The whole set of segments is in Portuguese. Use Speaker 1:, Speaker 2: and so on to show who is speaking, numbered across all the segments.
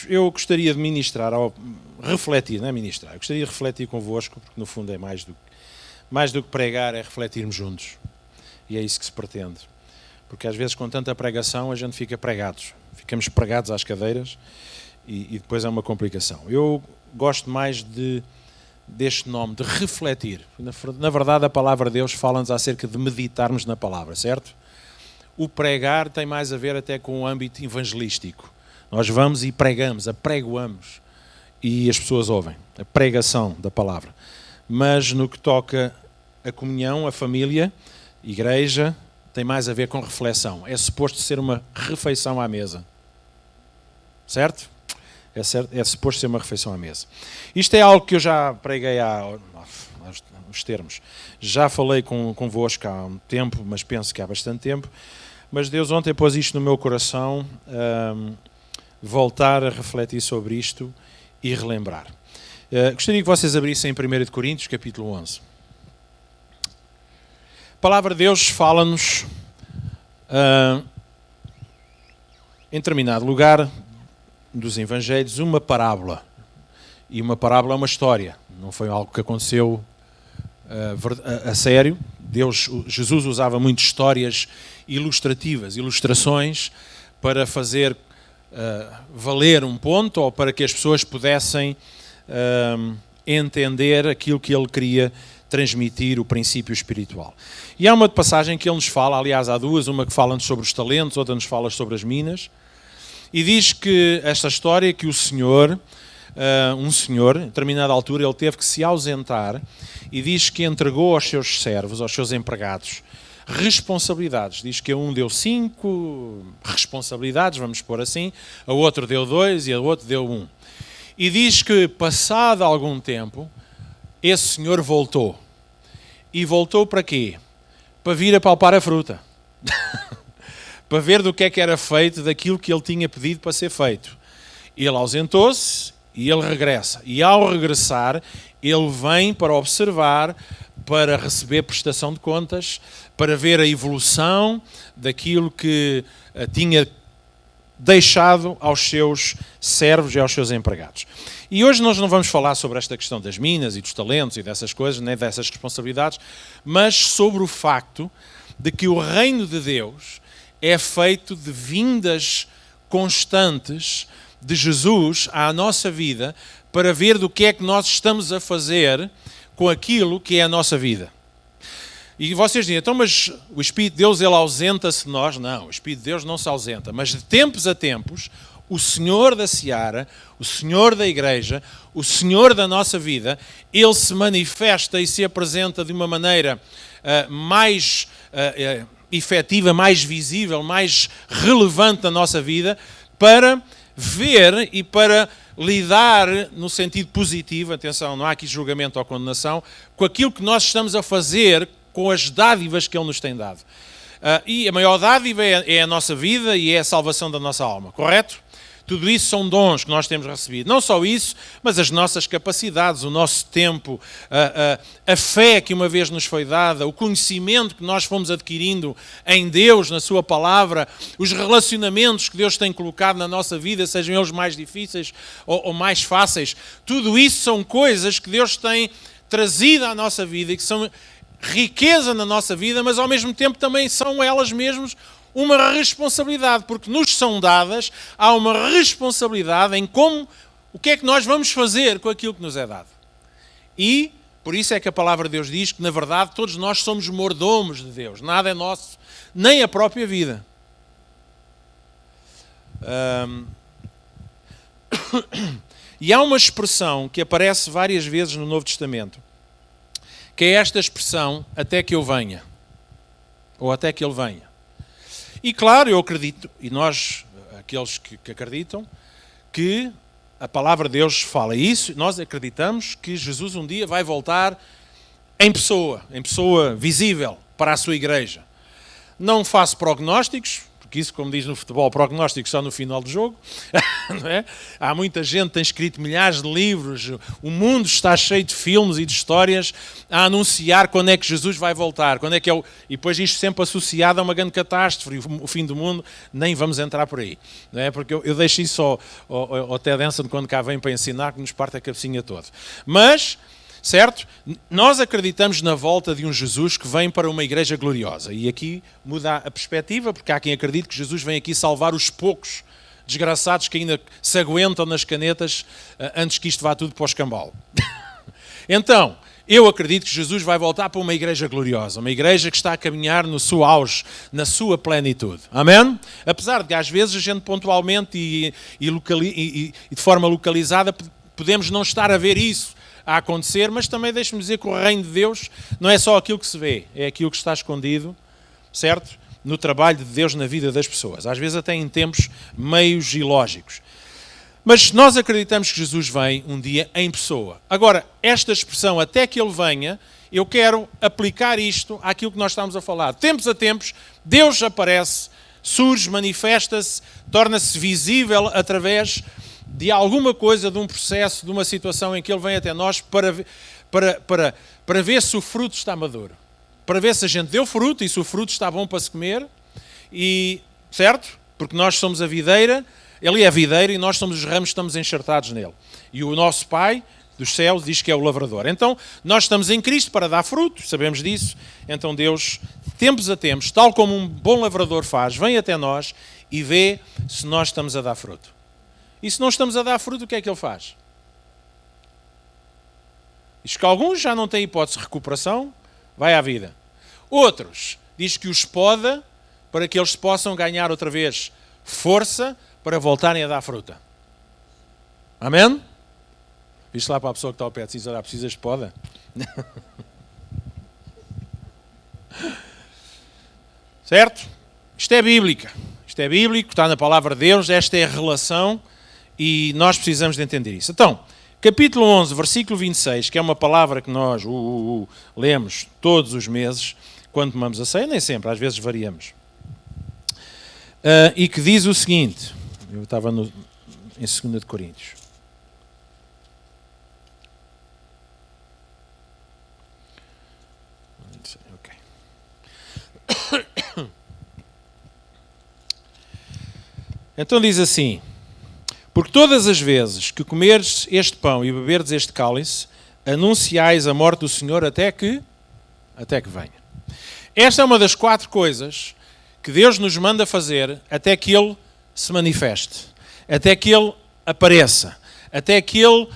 Speaker 1: queridos, eu gostaria de ministrar, refletir, não é ministrar, eu gostaria de refletir convosco, porque no fundo é mais do que pregar, é refletirmos juntos. E é isso que se pretende. Porque às vezes com tanta pregação a gente fica pregados. Ficamos pregados às cadeiras e depois é uma complicação. Eu gosto mais deste nome, de refletir. Na verdade a palavra de Deus fala-nos acerca de meditarmos na palavra, certo? O pregar tem mais a ver até com o âmbito evangelístico. Nós vamos e pregamos, apregoamos e as pessoas ouvem. A pregação da palavra. Mas no que toca a comunhão, a família, igreja, tem mais a ver com reflexão. É suposto ser uma refeição à mesa. Certo? É suposto ser uma refeição à mesa. Isto é algo que eu já preguei os termos. Já falei convosco há um tempo, mas penso que há bastante tempo. Mas Deus ontem pôs isto no meu coração, voltar a refletir sobre isto e relembrar. Gostaria que vocês abrissem em 1 Coríntios, capítulo 11. A palavra de Deus fala-nos, em determinado lugar dos Evangelhos, uma parábola. E uma parábola é uma história, não foi algo que aconteceu a sério. Jesus usava muito histórias ilustrativas, ilustrações, para fazer valer um ponto ou para que as pessoas pudessem entender aquilo que ele queria transmitir, o princípio espiritual. E há uma passagem que ele nos fala, aliás há duas, uma que fala sobre os talentos, outra nos fala sobre as minas, e diz que esta história que um senhor, em determinada altura, ele teve que se ausentar e diz que entregou aos seus servos, aos seus empregados, responsabilidades. Diz que a um deu 5 responsabilidades, vamos pôr assim, a outro deu 2 e a outro deu 1. E diz que, passado algum tempo, esse senhor voltou. E voltou para quê? Para vir apalpar a fruta. Para ver do que é que era feito daquilo que ele tinha pedido para ser feito. Ele ausentou-se e ele regressa. E ao regressar, ele vem para observar, para receber prestação de contas, para ver a evolução daquilo que tinha deixado aos seus servos e aos seus empregados. E hoje nós não vamos falar sobre esta questão das minas e dos talentos e dessas coisas, nem dessas responsabilidades, mas sobre o facto de que o reino de Deus é feito de vindas constantes de Jesus à nossa vida para ver do que é que nós estamos a fazer com aquilo que é a nossa vida. E vocês dizem, então, mas o Espírito de Deus, ele ausenta-se de nós? Não, o Espírito de Deus não se ausenta. Mas de tempos a tempos, o Senhor da Seara, o Senhor da Igreja, o Senhor da nossa vida, ele se manifesta e se apresenta de uma maneira mais efetiva, mais visível, mais relevante na nossa vida, para ver e para lidar no sentido positivo, atenção, não há aqui julgamento ou condenação, com aquilo que nós estamos a fazer com as dádivas que ele nos tem dado. E a maior dádiva é a nossa vida e é a salvação da nossa alma, correto? Tudo isso são dons que nós temos recebido. Não só isso, mas as nossas capacidades, o nosso tempo, a fé que uma vez nos foi dada, o conhecimento que nós fomos adquirindo em Deus, na sua palavra, os relacionamentos que Deus tem colocado na nossa vida, sejam eles mais difíceis ou mais fáceis. Tudo isso são coisas que Deus tem trazido à nossa vida e que são riqueza na nossa vida, mas ao mesmo tempo também são elas mesmas uma responsabilidade, porque nos são dadas, há uma responsabilidade em o que é que nós vamos fazer com aquilo que nos é dado. E, por isso é que a palavra de Deus diz que, na verdade, todos nós somos mordomos de Deus. Nada é nosso, nem a própria vida. E há uma expressão que aparece várias vezes no Novo Testamento, que é esta expressão, até que eu venha. Ou até que ele venha. E claro, eu acredito, e nós, aqueles que acreditam, que a palavra de Deus fala isso, nós acreditamos que Jesus um dia vai voltar em pessoa visível para a sua igreja. Não faço prognósticos, porque isso, como diz no futebol, o prognóstico só no final do jogo, não é? Há muita gente que tem escrito milhares de livros, o mundo está cheio de filmes e de histórias a anunciar quando é que Jesus vai voltar, quando é que é o... E depois isto sempre associado a uma grande catástrofe, o fim do mundo, nem vamos entrar por aí, não é? Porque eu deixo isso ao Ted Danson quando cá vem para ensinar, que nos parte a cabecinha toda. Mas... certo? Nós acreditamos na volta de um Jesus que vem para uma igreja gloriosa. E aqui muda a perspectiva, porque há quem acredite que Jesus vem aqui salvar os poucos desgraçados que ainda se aguentam nas canetas antes que isto vá tudo para o escambau. Então, eu acredito que Jesus vai voltar para uma igreja gloriosa, uma igreja que está a caminhar no seu auge, na sua plenitude. Amém? Apesar de que às vezes a gente pontualmente e de forma localizada podemos não estar a ver isso a acontecer, mas também deixe-me dizer que o reino de Deus não é só aquilo que se vê, é aquilo que está escondido, certo? No trabalho de Deus na vida das pessoas. Às vezes até em tempos meios ilógicos. Mas nós acreditamos que Jesus vem um dia em pessoa. Agora, esta expressão, até que Ele venha, eu quero aplicar isto àquilo que nós estamos a falar. De tempos a tempos, Deus aparece, surge, manifesta-se, torna-se visível através de alguma coisa, de um processo, de uma situação em que Ele vem até nós para ver se o fruto está maduro. Para ver se a gente deu fruto e se o fruto está bom para se comer. E, certo? Porque nós somos a videira, Ele é a videira e nós somos os ramos que estamos enxertados nele. E o nosso Pai dos céus diz que é o lavrador. Então, nós estamos em Cristo para dar fruto, sabemos disso. Então Deus, de tempos a tempos, tal como um bom lavrador faz, vem até nós e vê se nós estamos a dar fruto. E se não estamos a dar fruto, o que é que Ele faz? Diz que alguns já não têm hipótese de recuperação, vai à vida. Outros, diz que os poda para que eles possam ganhar outra vez força para voltarem a dar fruta. Amém? Viste lá para a pessoa que está ao pé de si, olha, precisas de poda? Certo? Isto é bíblica. Isto é bíblico, está na palavra de Deus, esta é a relação. E nós precisamos de entender isso. Então, capítulo 11, versículo 26, que é uma palavra que nós lemos todos os meses, quando tomamos a ceia, nem sempre, às vezes variamos. E que diz o seguinte, eu estava em 2 de Coríntios. Ok. Então diz assim... Porque todas as vezes que comeres este pão e beberdes este cálice, anunciais a morte do Senhor até que venha. Esta é uma das 4 coisas que Deus nos manda fazer até que Ele se manifeste, até que Ele apareça, até que Ele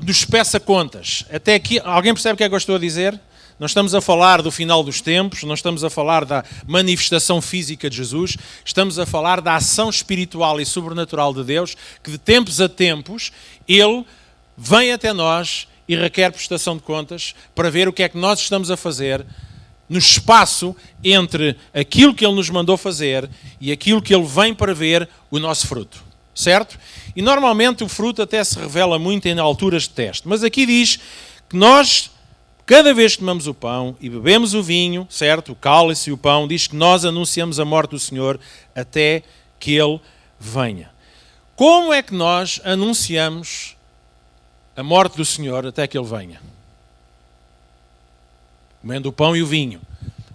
Speaker 1: nos peça contas, até que... Alguém percebe o que é que eu estou a dizer? Não estamos a falar do final dos tempos, não estamos a falar da manifestação física de Jesus, estamos a falar da ação espiritual e sobrenatural de Deus, que de tempos a tempos Ele vem até nós e requer prestação de contas para ver o que é que nós estamos a fazer no espaço entre aquilo que Ele nos mandou fazer e aquilo que Ele vem para ver o nosso fruto. Certo? E normalmente o fruto até se revela muito em alturas de teste, mas aqui diz que nós... Cada vez que tomamos o pão e bebemos o vinho, certo? O cálice e o pão, diz que nós anunciamos a morte do Senhor até que Ele venha. Como é que nós anunciamos a morte do Senhor até que Ele venha? Comendo o pão e o vinho.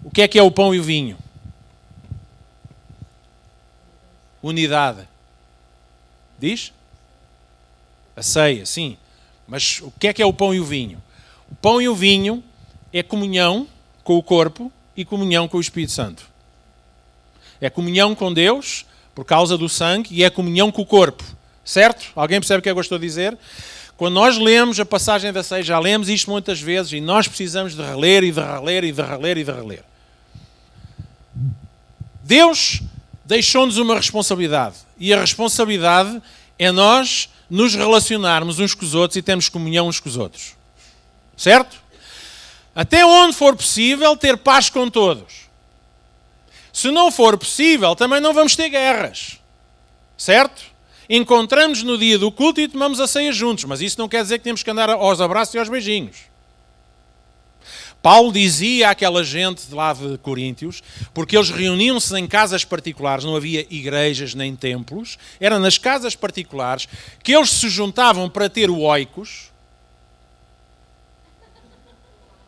Speaker 1: O que é o pão e o vinho? Unidade. Diz? A ceia, sim. Mas o que é o pão e o vinho? O pão e o vinho é comunhão com o corpo e comunhão com o Espírito Santo. É comunhão com Deus por causa do sangue e é comunhão com o corpo. Certo? Alguém percebe o que eu estou a dizer? Quando nós lemos a passagem da ceia, já lemos isto muitas vezes e nós precisamos de reler e de reler e de reler e de reler. Deus deixou-nos uma responsabilidade e a responsabilidade é nós nos relacionarmos uns com os outros e termos comunhão uns com os outros. Certo? Até onde for possível ter paz com todos. Se não for possível, também não vamos ter guerras. Certo? Encontramos no dia do culto e tomamos a ceia juntos, mas isso não quer dizer que temos que andar aos abraços e aos beijinhos. Paulo dizia àquela gente de lá de Coríntios, porque eles reuniam-se em casas particulares, não havia igrejas nem templos, era nas casas particulares que eles se juntavam para ter o oikos.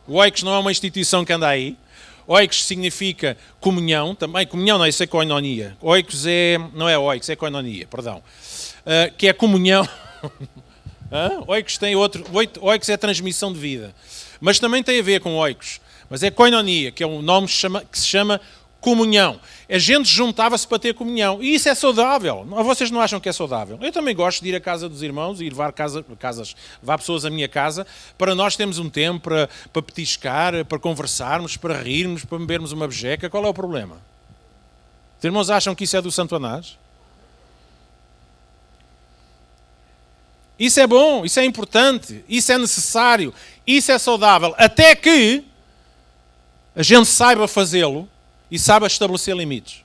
Speaker 1: O oikos não é uma instituição que anda aí. Oikos significa comunhão, também comunhão não, isso é koinonia. Oikos não é oikos, é koinonia, perdão. Que é comunhão. Oikos tem outro, oikos é transmissão de vida. Mas também tem a ver com oikos. Mas é koinonia, que é um nome que se chama comunhão. A gente juntava-se para ter comunhão. E isso é saudável. Vocês não acham que é saudável? Eu também gosto de ir à casa dos irmãos e levar levar pessoas à minha casa para nós termos um tempo para petiscar, para conversarmos, para rirmos, para bebermos uma bejeca. Qual é o problema? Os irmãos acham que isso é do Santo Anás? Isso é bom, isso é importante, isso é necessário, isso é saudável, até que a gente saiba fazê-lo e saiba estabelecer limites.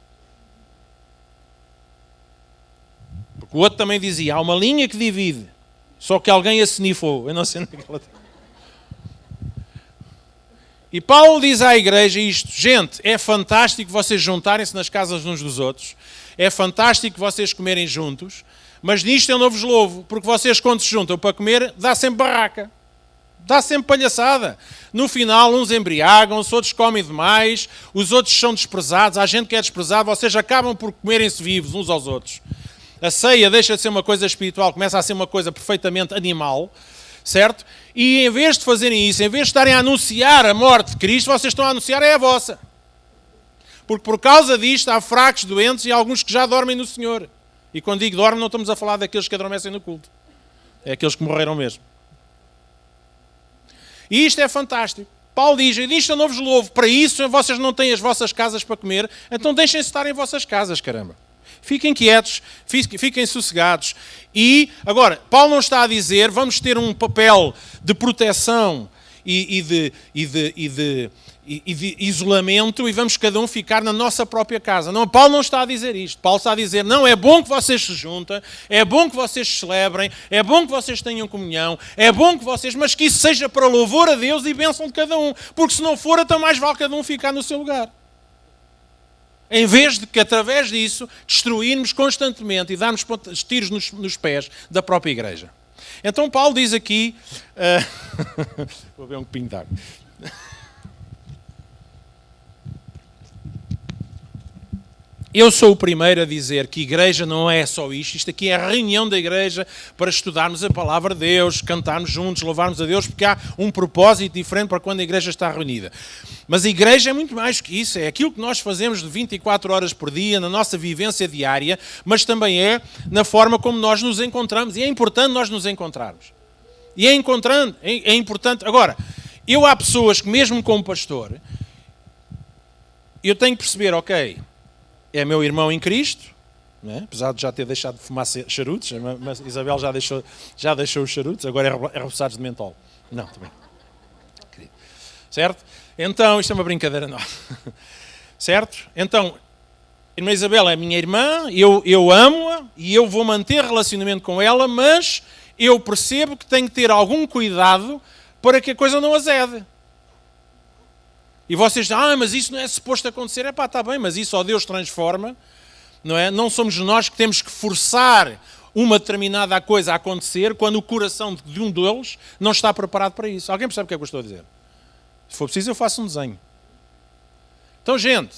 Speaker 1: Porque o outro também dizia, há uma linha que divide, só que alguém a snifou, eu não sei onde é que ela está. E Paulo diz à igreja isto, gente, é fantástico vocês juntarem-se nas casas uns dos outros, é fantástico vocês comerem juntos, mas nisto eu não vos louvo, porque vocês quando se juntam para comer, dá sempre barraca. Dá sempre palhaçada. No final, uns embriagam-se, outros comem demais, os outros são desprezados, há gente que é desprezada, vocês acabam por comerem-se vivos uns aos outros. A ceia deixa de ser uma coisa espiritual, começa a ser uma coisa perfeitamente animal, certo? E em vez de fazerem isso, em vez de estarem a anunciar a morte de Cristo, vocês estão a anunciar a vossa. Porque por causa disto há fracos, doentes e alguns que já dormem no Senhor. E quando digo dorme, não estamos a falar daqueles que adormecem no culto. É aqueles que morreram mesmo. E isto é fantástico. Paulo diz, isto eu não vos louvo. Para isso, vocês não têm as vossas casas para comer, então deixem-se estar em vossas casas, caramba. Fiquem quietos, fiquem sossegados. E, agora, Paulo não está a dizer, vamos ter um papel de proteção e de isolamento e vamos cada um ficar na nossa própria casa. Não, Paulo não está a dizer isto. Paulo está a dizer, não, é bom que vocês se juntem, é bom que vocês se celebrem, é bom que vocês tenham comunhão, é bom que vocês, mas que isso seja para louvor a Deus e bênção de cada um, porque se não for, então mais vale cada um ficar no seu lugar. Em vez de que, através disso, destruirmos constantemente e darmos tiros nos pés da própria igreja. Então Paulo diz aqui, vou ver um copinho de água. Eu sou o primeiro a dizer que igreja não é só isto. Isto aqui é a reunião da igreja para estudarmos a palavra de Deus, cantarmos juntos, louvarmos a Deus, porque há um propósito diferente para quando a igreja está reunida. Mas a igreja é muito mais que isso. É aquilo que nós fazemos de 24 horas por dia, na nossa vivência diária, mas também é na forma como nós nos encontramos. E é importante nós nos encontrarmos. E é importante. Agora, há pessoas que mesmo como pastor, eu tenho que perceber, ok, é meu irmão em Cristo, né? Apesar de já ter deixado de fumar charutos, mas Isabel já deixou os charutos, agora é repousados de mentol. Não, também. Certo? Então, isto é uma brincadeira nossa. Certo? Então, a irmã Isabel é minha irmã, eu amo-a e eu vou manter relacionamento com ela, mas eu percebo que tenho que ter algum cuidado para que a coisa não azede. E vocês dizem, mas isso não é suposto acontecer. Está bem, mas isso só Deus transforma, não é? Não somos nós que temos que forçar uma determinada coisa a acontecer quando o coração de um deles não está preparado para isso. Alguém percebe o que é que eu estou a dizer? Se for preciso, eu faço um desenho. Então, gente,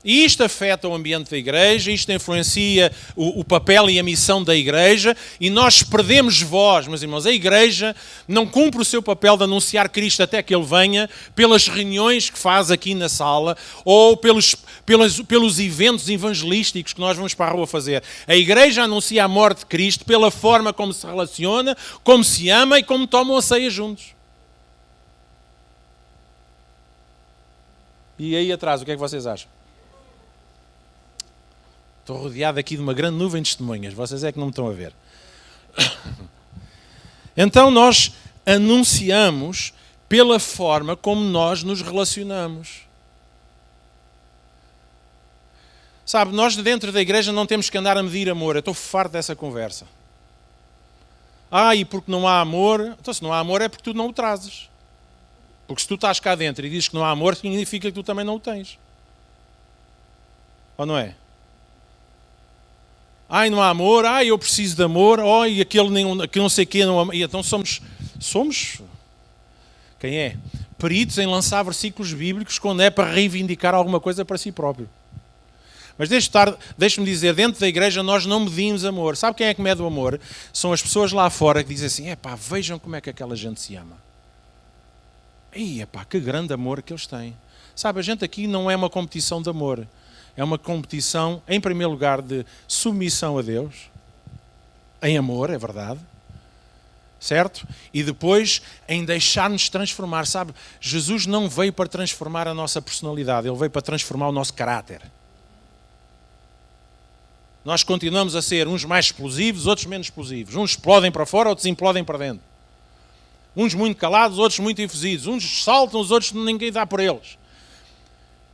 Speaker 1: isto afeta o ambiente da igreja, isto influencia o papel e a missão da igreja e nós perdemos voz, meus irmãos. A igreja não cumpre o seu papel de anunciar Cristo até que Ele venha pelas reuniões que faz aqui na sala ou pelos eventos evangelísticos que nós vamos para a rua fazer. A igreja anuncia a morte de Cristo pela forma como se relaciona, como se ama e como tomam a ceia juntos. E aí atrás, o que é que vocês acham? Estou rodeado aqui de uma grande nuvem de testemunhas. Vocês é que não me estão a ver. Então nós anunciamos pela forma como nós nos relacionamos. Sabe, nós dentro da igreja não temos que andar a medir amor. Eu estou farto dessa conversa. E porque não há amor? Então se não há amor é porque tu não o trazes. Porque se tu estás cá dentro e dizes que não há amor, significa que tu também não o tens. Ou não é? Ai, não há amor, ai, eu preciso de amor, e aquele que não sei o quê, não ama. E então somos, quem é? Peritos em lançar versículos bíblicos quando é para reivindicar alguma coisa para si próprio. Mas deixe-me dizer, dentro da igreja nós não medimos amor. Sabe quem é que mede o amor? São as pessoas lá fora que dizem assim, vejam como é que aquela gente se ama. Que grande amor que eles têm. Sabe, a gente aqui não é uma competição de amor. É uma competição, em primeiro lugar, de submissão a Deus. Em amor, é verdade. Certo? E depois em deixar-nos transformar. Sabe, Jesus não veio para transformar a nossa personalidade. Ele veio para transformar o nosso caráter. Nós continuamos a ser uns mais explosivos, outros menos explosivos. Uns explodem para fora, outros implodem para dentro. Uns muito calados, outros muito efusidos. Uns saltam, os outros ninguém dá por eles.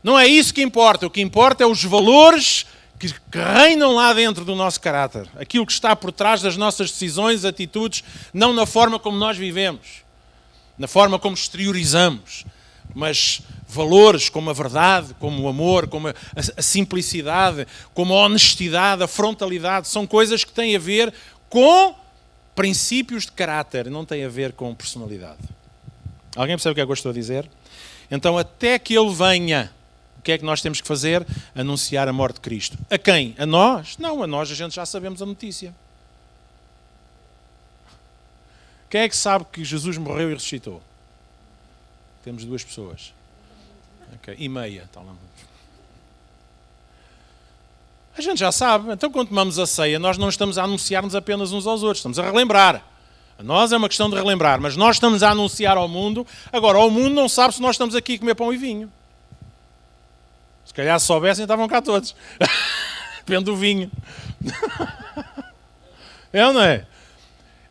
Speaker 1: Não é isso que importa. O que importa é os valores que reinam lá dentro do nosso caráter. Aquilo que está por trás das nossas decisões, atitudes, não na forma como nós vivemos, na forma como exteriorizamos, mas valores como a verdade, como o amor, como a simplicidade, como a honestidade, a frontalidade, são coisas que têm a ver com princípios de caráter, não têm a ver com personalidade. Alguém percebe o que é que eu estou a dizer? Então, até que ele venha, o que é que nós temos que fazer? Anunciar a morte de Cristo. A quem? A nós? Não, a nós a gente já sabemos a notícia. Quem é que sabe que Jesus morreu e ressuscitou? Temos 2 pessoas. Okay. E meia. A gente já sabe. Então, quando tomamos a ceia, nós não estamos a anunciar-nos apenas uns aos outros. Estamos a relembrar. A nós é uma questão de relembrar. Mas nós estamos a anunciar ao mundo. Agora, o mundo não sabe se nós estamos aqui a comer pão e vinho. Se calhar se soubessem, estavam cá todos. Depende do vinho. É ou não é?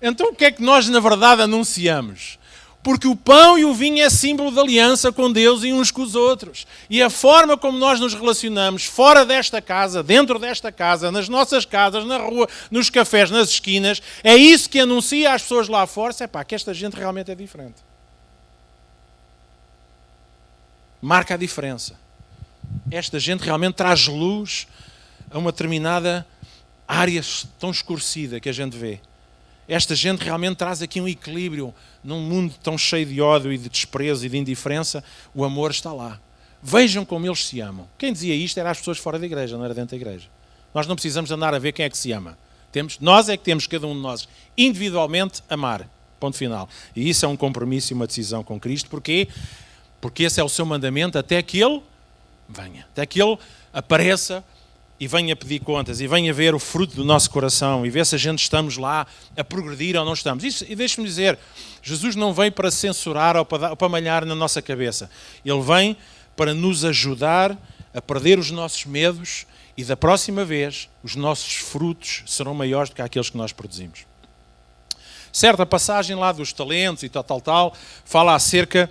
Speaker 1: Então, o que é que nós, na verdade, anunciamos? Porque o pão e o vinho é símbolo de aliança com Deus e uns com os outros. E a forma como nós nos relacionamos fora desta casa, dentro desta casa, nas nossas casas, na rua, nos cafés, nas esquinas, é isso que anuncia às pessoas lá fora, que esta gente realmente é diferente. Marca a diferença. Esta gente realmente traz luz a uma determinada área tão escurecida que a gente vê. Esta gente realmente traz aqui um equilíbrio num mundo tão cheio de ódio e de desprezo e de indiferença. O amor está lá. Vejam como eles se amam. Quem dizia isto era as pessoas fora da igreja, não era dentro da igreja. Nós não precisamos andar a ver quem é que se ama. Nós é que temos, cada um de nós, individualmente, amar. Ponto final. E isso é um compromisso e uma decisão com Cristo. Porquê? Porque esse é o seu mandamento até que Ele venha. Até que Ele apareça e venha pedir contas, e venha ver o fruto do nosso coração, e ver se a gente estamos lá a progredir ou não estamos. E deixe-me dizer, Jesus não vem para censurar ou para malhar na nossa cabeça. Ele vem para nos ajudar a perder os nossos medos, e da próxima vez os nossos frutos serão maiores do que aqueles que nós produzimos. Certa passagem lá dos talentos e tal, fala acerca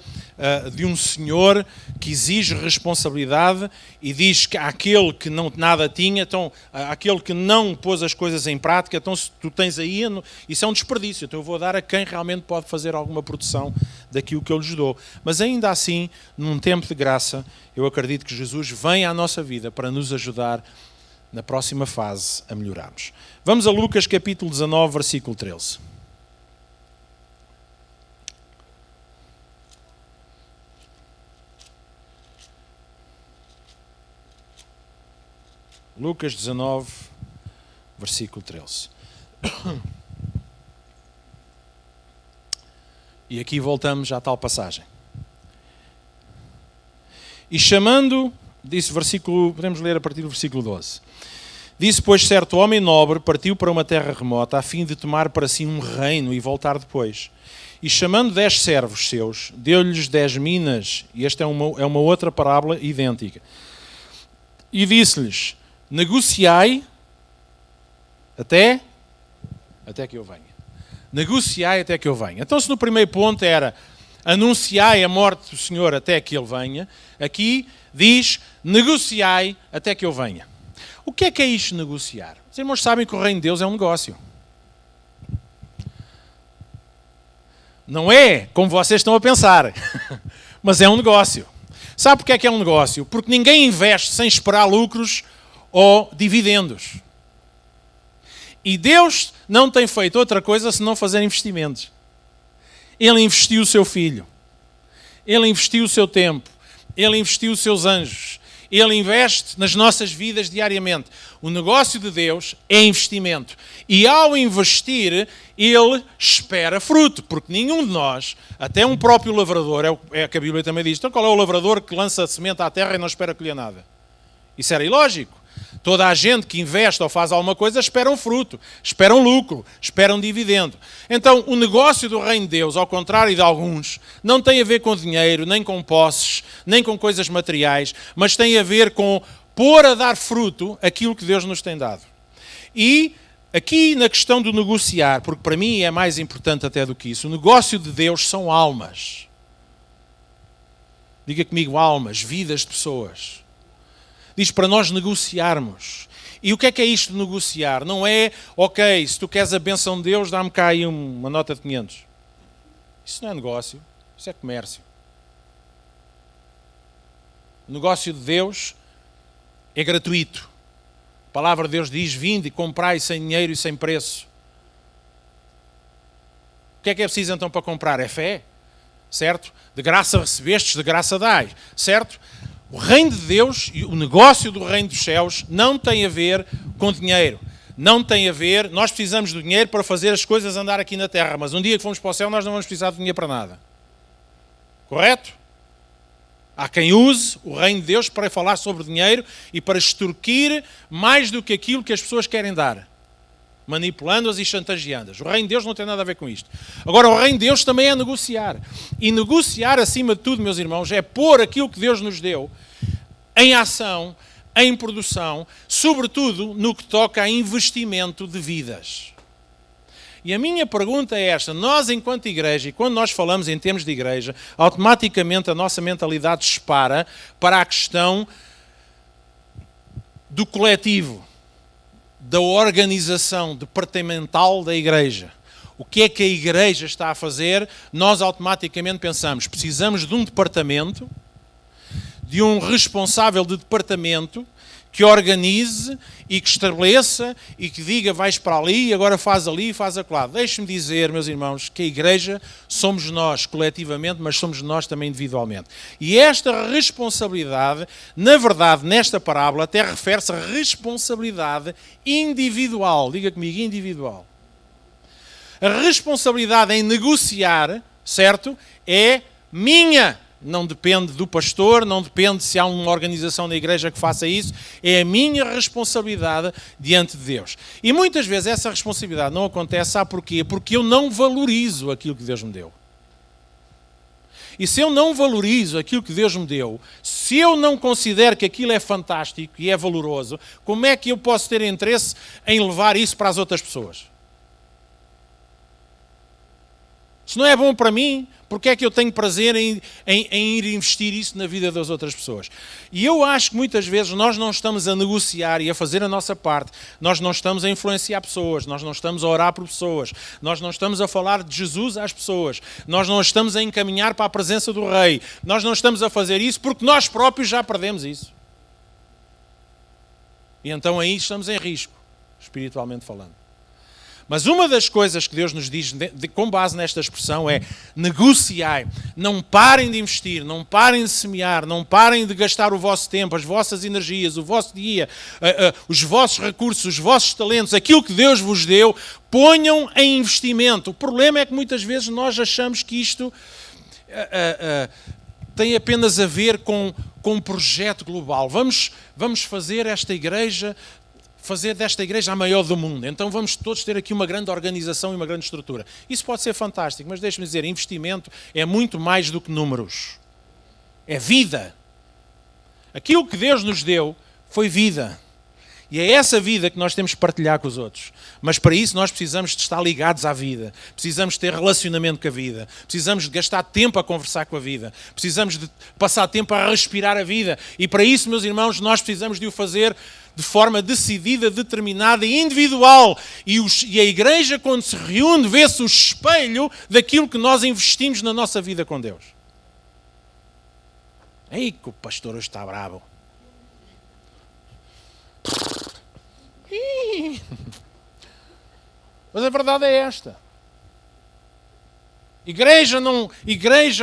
Speaker 1: de um senhor que exige responsabilidade e diz que aquele que não nada tinha, então aquele que não pôs as coisas em prática, então se tu tens aí, isso é um desperdício, então eu vou dar a quem realmente pode fazer alguma produção daquilo que eu lhes dou. Mas ainda assim, num tempo de graça, eu acredito que Jesus vem à nossa vida para nos ajudar na próxima fase a melhorarmos. Vamos a Lucas capítulo 19, versículo 13. Lucas 19, versículo 13. E aqui voltamos à tal passagem. E chamando, disse versículo, podemos ler a partir do versículo 12. Disse, pois, certo homem nobre partiu para uma terra remota a fim de tomar para si um reino e voltar depois. E chamando 10 servos seus, deu-lhes 10 minas, e esta é uma outra parábola idêntica. E disse-lhes, negociai até que eu venha. Negociai até que eu venha. Então, se no primeiro ponto era anunciai a morte do Senhor até que Ele venha, aqui diz negociai até que eu venha. O que é isto negociar? Os irmãos sabem que o reino de Deus é um negócio. Não é como vocês estão a pensar. Mas é um negócio. Sabe porque é que é um negócio? Porque ninguém investe sem esperar lucros ou dividendos. E Deus não tem feito outra coisa senão fazer investimentos. Ele investiu o seu filho. Ele investiu o seu tempo. Ele investiu os seus anjos. Ele investe nas nossas vidas diariamente. O negócio de Deus é investimento. E ao investir, Ele espera fruto. Porque nenhum de nós, até um próprio lavrador, é o que a Bíblia também diz, então qual é o lavrador que lança a semente à terra e não espera colher nada? Isso era ilógico. Toda a gente que investe ou faz alguma coisa espera um fruto, espera um lucro, espera um dividendo. Então, o negócio do reino de Deus, ao contrário de alguns, não tem a ver com dinheiro, nem com posses, nem com coisas materiais, mas tem a ver com pôr a dar fruto aquilo que Deus nos tem dado. E aqui na questão do negociar, porque para mim é mais importante até do que isso, o negócio de Deus são almas. Diga comigo, almas, vidas de pessoas. Diz para nós negociarmos. E o que é isto de negociar? Não é, ok, se tu queres a bênção de Deus, dá-me cá aí uma nota de 500. Isso não é negócio, isso é comércio. O negócio de Deus é gratuito. A palavra de Deus diz, vinde e comprai sem dinheiro e sem preço. O que é preciso então para comprar? É fé, certo? De graça recebestes, de graça dai, certo? O reino de Deus e o negócio do reino dos céus não tem a ver com dinheiro. Não tem a ver, nós precisamos do dinheiro para fazer as coisas andar aqui na terra, mas um dia que formos para o céu nós não vamos precisar de dinheiro para nada. Correto? Há quem use o reino de Deus para falar sobre dinheiro e para extorquir mais do que aquilo que as pessoas querem dar. Manipulando-as e chantageando-as. O reino de Deus não tem nada a ver com isto. Agora, o reino de Deus também é negociar. E negociar, acima de tudo, meus irmãos, é pôr aquilo que Deus nos deu em ação, em produção, sobretudo no que toca a investimento de vidas. E a minha pergunta é esta. Nós, enquanto igreja, e quando nós falamos em termos de igreja, automaticamente a nossa mentalidade dispara para a questão do coletivo, da organização departamental da igreja. O que é que a igreja está a fazer? Nós automaticamente pensamos, precisamos de um departamento, de um responsável de departamento que organize e que estabeleça e que diga vais para ali, agora faz ali e faz acolá. Deixe-me dizer, meus irmãos, que a igreja somos nós coletivamente, mas somos nós também individualmente. E esta responsabilidade, na verdade, nesta parábola, até refere-se a responsabilidade individual. Diga comigo, individual. A responsabilidade em negociar, certo? É minha. Não depende do pastor, não depende se há uma organização na igreja que faça isso, é a minha responsabilidade diante de Deus. E muitas vezes essa responsabilidade não acontece, sabe porquê? Porque eu não valorizo aquilo que Deus me deu. E se eu não valorizo aquilo que Deus me deu, se eu não considero que aquilo é fantástico e é valoroso, como é que eu posso ter interesse em levar isso para as outras pessoas? Se não é bom para mim, porque é que eu tenho prazer em ir investir isso na vida das outras pessoas? E eu acho que muitas vezes nós não estamos a negociar e a fazer a nossa parte. Nós não estamos a influenciar pessoas, nós não estamos a orar por pessoas, nós não estamos a falar de Jesus às pessoas, nós não estamos a encaminhar para a presença do Rei, nós não estamos a fazer isso porque nós próprios já perdemos isso. E então aí estamos em risco, espiritualmente falando. Mas uma das coisas que Deus nos diz, com base nesta expressão, é negociai. Não parem de investir, não parem de semear, não parem de gastar o vosso tempo, as vossas energias, o vosso dia, os vossos recursos, os vossos talentos, aquilo que Deus vos deu, ponham em investimento. O problema é que muitas vezes nós achamos que isto tem apenas a ver com um projeto global. Vamos fazer esta igreja... fazer desta igreja a maior do mundo. Então vamos todos ter aqui uma grande organização e uma grande estrutura. Isso pode ser fantástico, mas deixe-me dizer, investimento é muito mais do que números. É vida. Aquilo que Deus nos deu foi vida. E é essa vida que nós temos que partilhar com os outros. Mas para isso nós precisamos de estar ligados à vida. Precisamos ter relacionamento com a vida. Precisamos de gastar tempo a conversar com a vida. Precisamos de passar tempo a respirar a vida. E para isso, meus irmãos, nós precisamos de o fazer de forma decidida, determinada e individual. E a igreja, quando se reúne, vê-se o espelho daquilo que nós investimos na nossa vida com Deus. Ei, que o pastor hoje está bravo. Mas a verdade é esta. Igreja,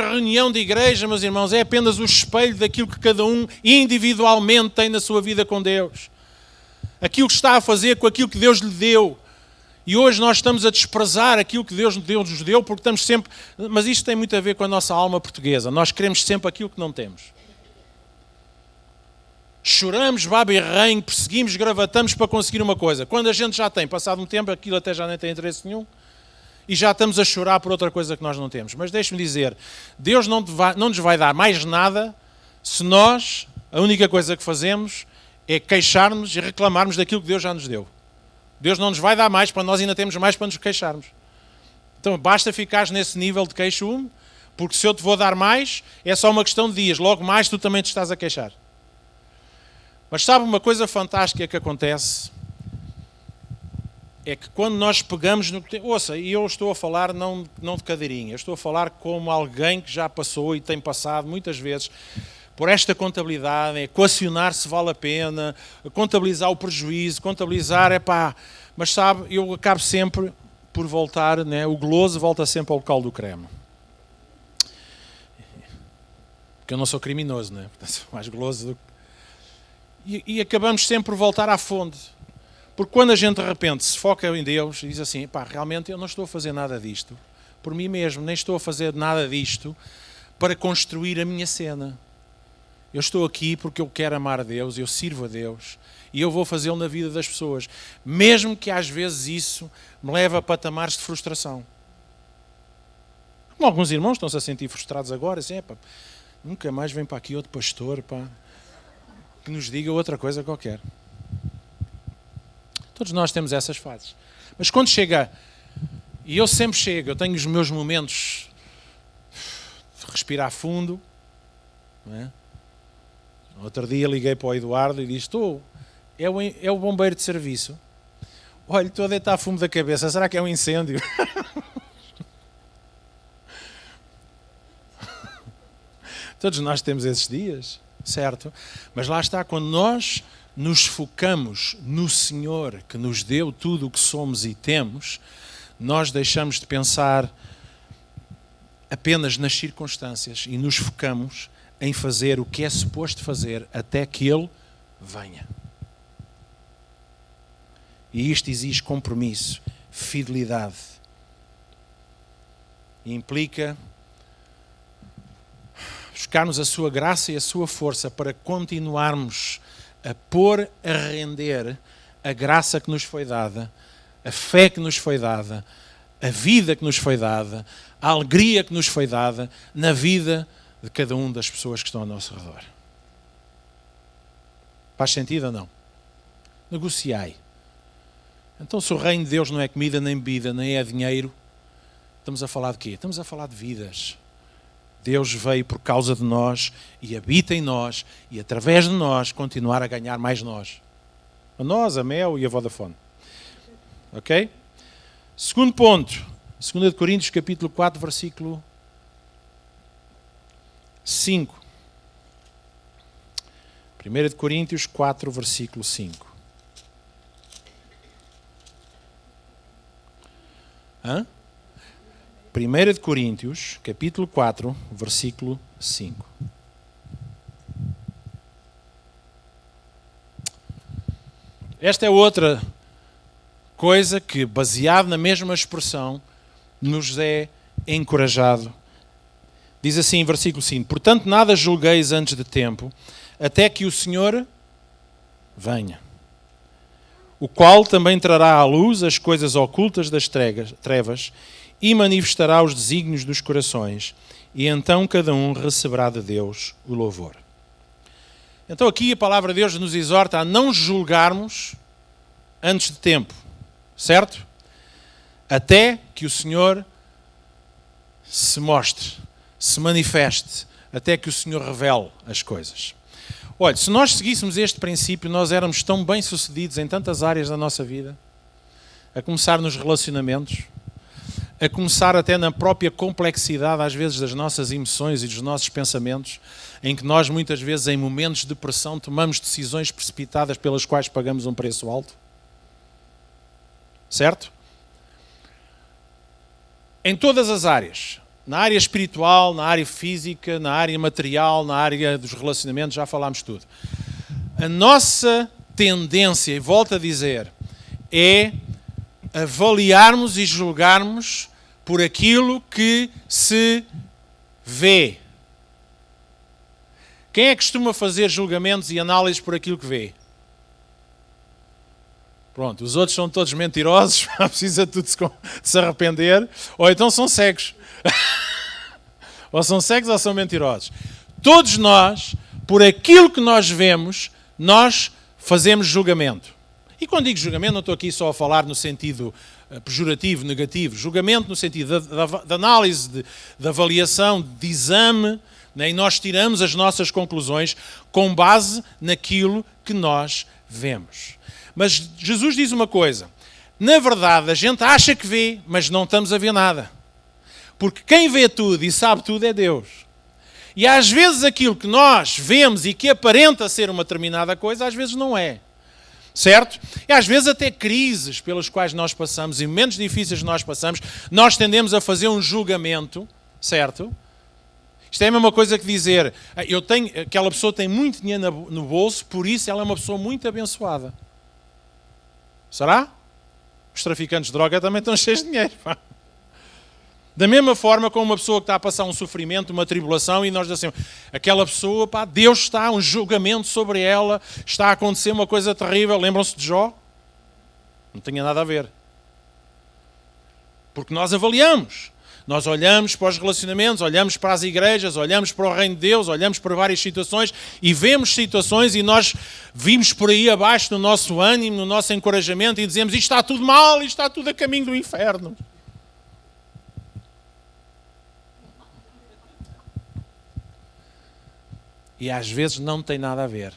Speaker 1: reunião de igreja, meus irmãos, é apenas o espelho daquilo que cada um individualmente tem na sua vida com Deus. Aquilo que está a fazer com aquilo que Deus lhe deu. E hoje nós estamos a desprezar aquilo que Deus nos deu, porque estamos sempre... Mas isto tem muito a ver com a nossa alma portuguesa. Nós queremos sempre aquilo que não temos. Choramos, baba e rainho, perseguimos, gravatamos para conseguir uma coisa. Quando a gente já tem, passado um tempo, aquilo até já nem tem interesse nenhum. E já estamos a chorar por outra coisa que nós não temos. Mas deixe-me dizer, Deus não nos vai dar mais nada se nós, a única coisa que fazemos é queixarmos e reclamarmos daquilo que Deus já nos deu. Deus não nos vai dar mais, para nós ainda temos mais para nos queixarmos. Então basta ficares nesse nível de queixo, porque se eu te vou dar mais, é só uma questão de dias. Logo mais tu também te estás a queixar. Mas sabe uma coisa fantástica que acontece? É que quando nós pegamos no... Ouça, e eu estou a falar não de cadeirinha, estou a falar como alguém que já passou e tem passado muitas vezes por esta contabilidade, equacionar se vale a pena, contabilizar o prejuízo, contabilizar, mas sabe, eu acabo sempre por voltar, né? O goloso volta sempre ao local do creme. Porque eu não sou criminoso, né? Portanto, sou mais goloso do que... E acabamos sempre por voltar à fonte. Porque quando a gente de repente se foca em Deus e diz assim, realmente eu não estou a fazer nada disto por mim mesmo, nem estou a fazer nada disto para construir a minha cena. Eu estou aqui porque eu quero amar a Deus, eu sirvo a Deus e eu vou fazê-lo na vida das pessoas, mesmo que às vezes isso me leve a patamares de frustração. Como alguns irmãos estão-se a sentir frustrados agora, assim, nunca mais vem para aqui outro pastor, que nos diga outra coisa qualquer. Todos nós temos essas fases. Mas quando chega, e eu sempre chego, eu tenho os meus momentos de respirar fundo, não é? Outro dia liguei para o Eduardo e disse, é o bombeiro de serviço. Olha, estou a deitar fumo da cabeça, será que é um incêndio? Todos nós temos esses dias, certo? Mas lá está, quando nós nos focamos no Senhor que nos deu tudo o que somos e temos, nós deixamos de pensar apenas nas circunstâncias e nos focamos em fazer o que é suposto fazer até que Ele venha. E isto exige compromisso, fidelidade. E implica buscarmos a sua graça e a sua força para continuarmos a pôr a render a graça que nos foi dada, a fé que nos foi dada, a vida que nos foi dada, a alegria que nos foi dada na vida de cada uma das pessoas que estão ao nosso redor. Faz sentido ou não? Negociai. Então, se o reino de Deus não é comida nem bebida, nem é dinheiro, estamos a falar de quê? Estamos a falar de vidas. Deus veio por causa de nós e habita em nós e através de nós continuar a ganhar mais nós. A nós, a Mel e a Vodafone. Ok? Segundo ponto. 2 Coríntios capítulo 4, versículo 5. 1 Coríntios 4, versículo 5. Hã? 1 Coríntios, capítulo 4, versículo 5. Esta é outra coisa que, baseado na mesma expressão, nos é encorajado. Diz assim, versículo 5: portanto, nada julgueis antes de tempo, até que o Senhor venha, o qual também trará à luz as coisas ocultas das trevas e manifestará os desígnios dos corações, e então cada um receberá de Deus o louvor. Então aqui a palavra de Deus nos exorta a não julgarmos antes de tempo, certo? Até que o Senhor se mostre, se manifeste, até que o Senhor revele as coisas. Olha, se nós seguíssemos este princípio, nós éramos tão bem-sucedidos em tantas áreas da nossa vida, a começar nos relacionamentos, a começar até na própria complexidade, às vezes, das nossas emoções e dos nossos pensamentos, em que nós, muitas vezes, em momentos de pressão, tomamos decisões precipitadas pelas quais pagamos um preço alto. Certo? Em todas as áreas. Na área espiritual, na área física, na área material, na área dos relacionamentos, já falámos tudo. A nossa tendência, e volto a dizer, é avaliarmos e julgarmos por aquilo que se vê. Quem é que costuma fazer julgamentos e análises por aquilo que vê? Pronto, os outros são todos mentirosos, precisa tudo se arrepender, ou então são cegos. Ou são cegos ou são mentirosos. Todos nós, por aquilo que nós vemos, nós fazemos julgamento. E quando digo julgamento, não estou aqui só a falar no sentido pejorativo, negativo. Julgamento no sentido de análise, de avaliação, de exame, né? E nós tiramos as nossas conclusões com base naquilo que nós vemos. Mas Jesus diz uma coisa. Na verdade, a gente acha que vê, mas não estamos a ver nada. Porque quem vê tudo e sabe tudo é Deus. E às vezes aquilo que nós vemos e que aparenta ser uma determinada coisa, às vezes não é. Certo? E às vezes até crises pelas quais nós passamos e momentos difíceis que nós passamos, nós tendemos a fazer um julgamento, certo? Isto é a mesma coisa que dizer, aquela pessoa tem muito dinheiro no bolso, por isso ela é uma pessoa muito abençoada. Será? Os traficantes de droga também estão cheios de dinheiro. Da mesma forma como uma pessoa que está a passar um sofrimento, uma tribulação, e nós dizemos assim, aquela pessoa, pá, Deus está, um julgamento sobre ela, está a acontecer uma coisa terrível. Lembram-se de Jó? Não tinha nada a ver. Porque nós avaliamos. Nós olhamos para os relacionamentos, olhamos para as igrejas, olhamos para o reino de Deus, olhamos para várias situações e vemos situações e nós vimos por aí abaixo no nosso ânimo, no nosso encorajamento e dizemos, isto está tudo mal, isto está tudo a caminho do inferno. E às vezes não tem nada a ver.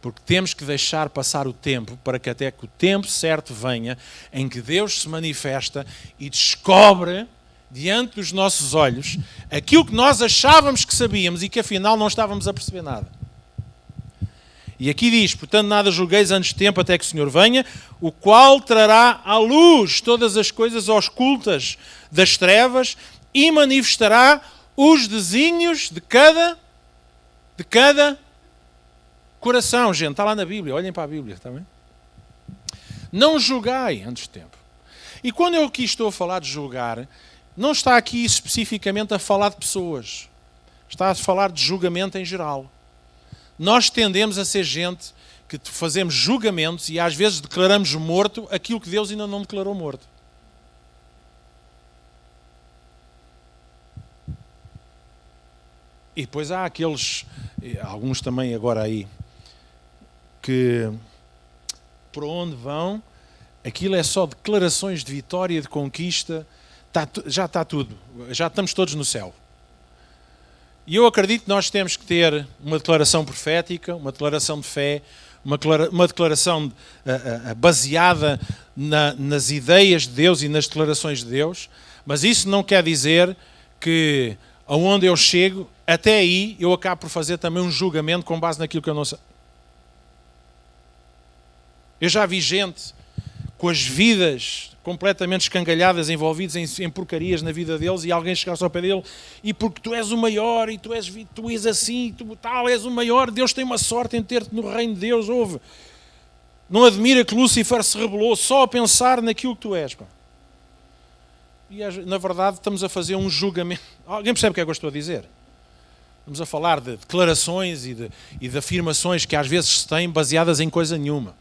Speaker 1: Porque temos que deixar passar o tempo para que até que o tempo certo venha em que Deus se manifesta e descobre diante dos nossos olhos aquilo que nós achávamos que sabíamos e que afinal não estávamos a perceber nada. E aqui diz, portanto nada julgueis antes de tempo até que o Senhor venha, o qual trará à luz todas as coisas ocultas das trevas e manifestará os desígnios de cada coração. Gente, está lá na Bíblia, olhem para a Bíblia, está bem? Não julgai antes de tempo. E quando eu aqui estou a falar de julgar, não está aqui especificamente a falar de pessoas. Está a falar de julgamento em geral. Nós tendemos a ser gente que fazemos julgamentos e às vezes declaramos morto aquilo que Deus ainda não declarou morto. E depois há aqueles, alguns também agora aí, que por onde vão, aquilo é só declarações de vitória, de conquista, já está tudo, já estamos todos no céu. E eu acredito que nós temos que ter uma declaração profética, uma declaração de fé, uma declaração baseada nas ideias de Deus e nas declarações de Deus, mas isso não quer dizer que aonde eu chego, até aí eu acabo por fazer também um julgamento com base naquilo que eu não sei. Eu já vi gente com as vidas completamente escangalhadas, envolvidos em porcarias na vida deles, e alguém chegar só ao pé dele, e porque tu és o maior, e tu és assim, tu tal, és o maior, Deus tem uma sorte em ter-te no reino de Deus, ouve. Não admira que Lúcifer se rebelou só a pensar naquilo que tu és, pá. E na verdade estamos a fazer um julgamento. Alguém percebe o que é que eu estou a dizer? Estamos a falar de declarações e de afirmações que às vezes se têm baseadas em coisa nenhuma.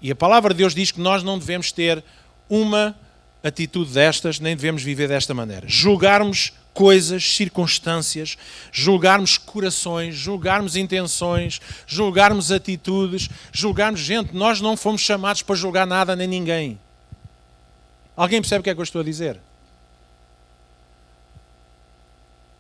Speaker 1: E a palavra de Deus diz que nós não devemos ter uma atitude destas, nem devemos viver desta maneira. Julgarmos coisas, circunstâncias, julgarmos corações, julgarmos intenções, julgarmos atitudes, julgarmos gente. Nós não fomos chamados para julgar nada nem ninguém. Alguém percebe o que é que eu estou a dizer?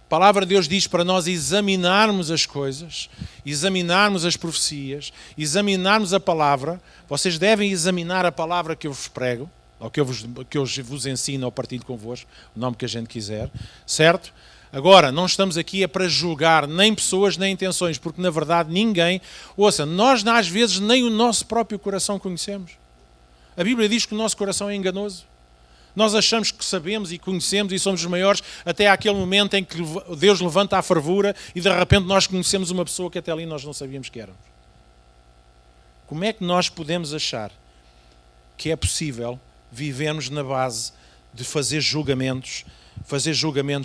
Speaker 1: A palavra de Deus diz para nós examinarmos as coisas, examinarmos as profecias, examinarmos a palavra. Vocês devem examinar a palavra que eu vos prego. ou que eu vos ensino ou partilho convosco, o nome que a gente quiser, certo? Agora, não estamos aqui para julgar nem pessoas nem intenções, porque na verdade ninguém... Ouça, nós às vezes nem o nosso próprio coração conhecemos. A Bíblia diz que o nosso coração é enganoso. Nós achamos que sabemos e conhecemos e somos os maiores até àquele momento em que Deus levanta a fervura e de repente nós conhecemos uma pessoa que até ali nós não sabíamos que éramos. Como é que nós podemos achar que é possível vivermos na base de fazer julgamentos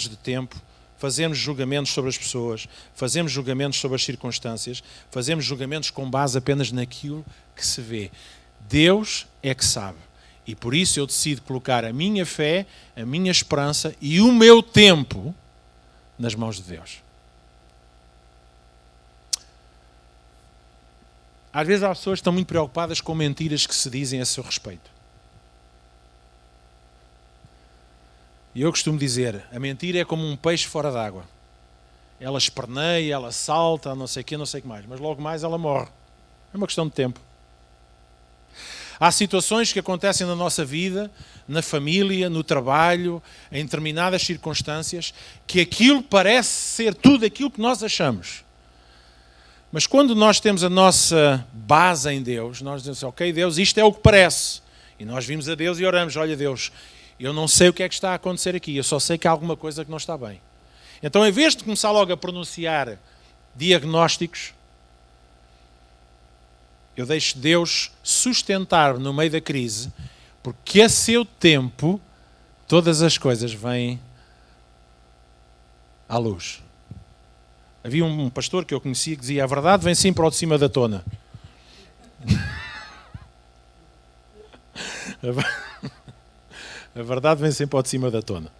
Speaker 1: de tempo, fazermos julgamentos sobre as pessoas, fazemos julgamentos sobre as circunstâncias, fazemos julgamentos com base apenas naquilo que se vê? Deus é que sabe. E por isso eu decido colocar a minha fé, a minha esperança e o meu tempo nas mãos de Deus. Às vezes há pessoas que estão muito preocupadas com mentiras que se dizem a seu respeito. E eu costumo dizer, a mentira é como um peixe fora d'água. Ela esperneia, ela salta, não sei o quê, não sei o que mais. Mas logo mais ela morre. É uma questão de tempo. Há situações que acontecem na nossa vida, na família, no trabalho, em determinadas circunstâncias, que aquilo parece ser tudo aquilo que nós achamos. Mas quando nós temos a nossa base em Deus, nós dizemos, ok, Deus, isto é o que parece. E nós vimos a Deus e oramos, olha Deus, eu não sei o que é que está a acontecer aqui, eu só sei que há alguma coisa que não está bem. Então, em vez de começar logo a pronunciar diagnósticos, eu deixo Deus sustentar no meio da crise, porque a seu tempo todas as coisas vêm à luz. Havia um pastor que eu conhecia que dizia, a verdade vem sempre ao de cima da tona. A verdade vem sempre ao de cima da tona.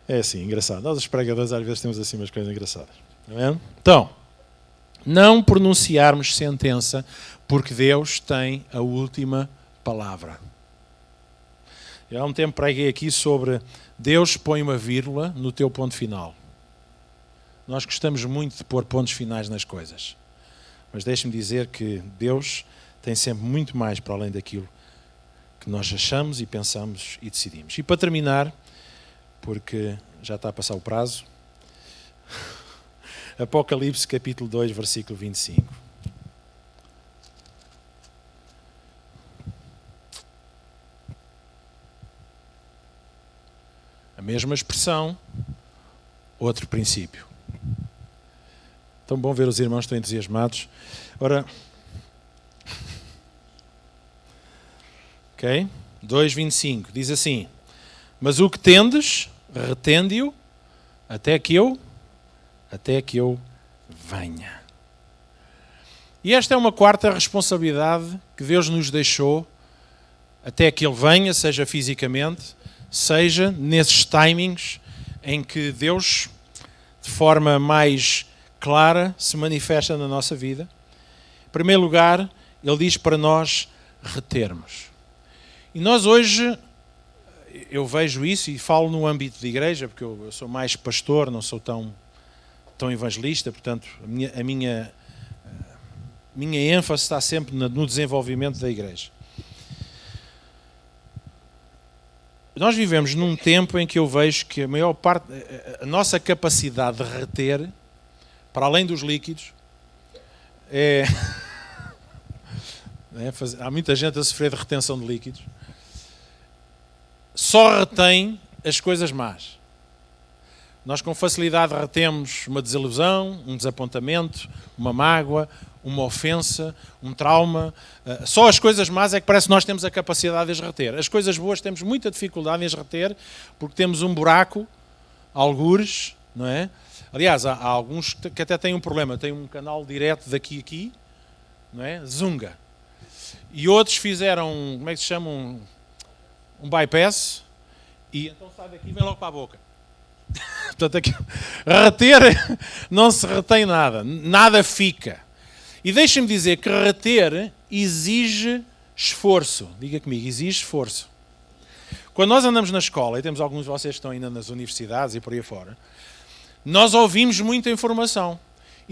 Speaker 1: É assim, engraçado. Nós os pregadores às vezes temos assim umas coisas engraçadas. Está vendo? Então, não pronunciarmos sentença porque Deus tem a última palavra. Eu há um tempo preguei aqui sobre Deus põe uma vírgula no teu ponto final. Nós gostamos muito de pôr pontos finais nas coisas. Mas deixe-me dizer que Deus tem sempre muito mais para além daquilo que nós achamos e pensamos e decidimos. E para terminar, porque já está a passar o prazo, Apocalipse capítulo 2, versículo 25. A mesma expressão, outro princípio. Tão bom ver os irmãos tão entusiasmados. Ora, ok? 2:25 diz assim: mas o que tendes, retende-o até que eu venha. E esta é uma quarta responsabilidade que Deus nos deixou até que Ele venha, seja fisicamente, seja nesses timings em que Deus, de forma mais clara, se manifesta na nossa vida. Em primeiro lugar, Ele diz para nós retermos. E nós hoje, eu vejo isso e falo no âmbito de igreja, porque eu sou mais pastor, não sou tão evangelista, portanto, a minha ênfase está sempre no desenvolvimento da igreja. Nós vivemos num tempo em que eu vejo que a maior parte, a nossa capacidade de reter, para além dos líquidos, há muita gente a sofrer de retenção de líquidos, só retém as coisas más. Nós com facilidade retemos uma desilusão, um desapontamento, uma mágoa, uma ofensa, um trauma. Só as coisas más é que parece que nós temos a capacidade de as reter. As coisas boas temos muita dificuldade em as reter, porque temos um buraco, algures, não é? Aliás, há alguns que até têm um problema. Tem um canal direto daqui a aqui, não é? Zunga. E outros fizeram, como é que se chama? Um bypass, e então sai daqui e vem logo para a boca. Portanto, aqui, reter, não se retém nada, nada fica. E deixem-me dizer que reter exige esforço. Diga comigo, exige esforço. Quando nós andamos na escola, e temos alguns de vocês que estão ainda nas universidades e por aí fora, nós ouvimos muita informação.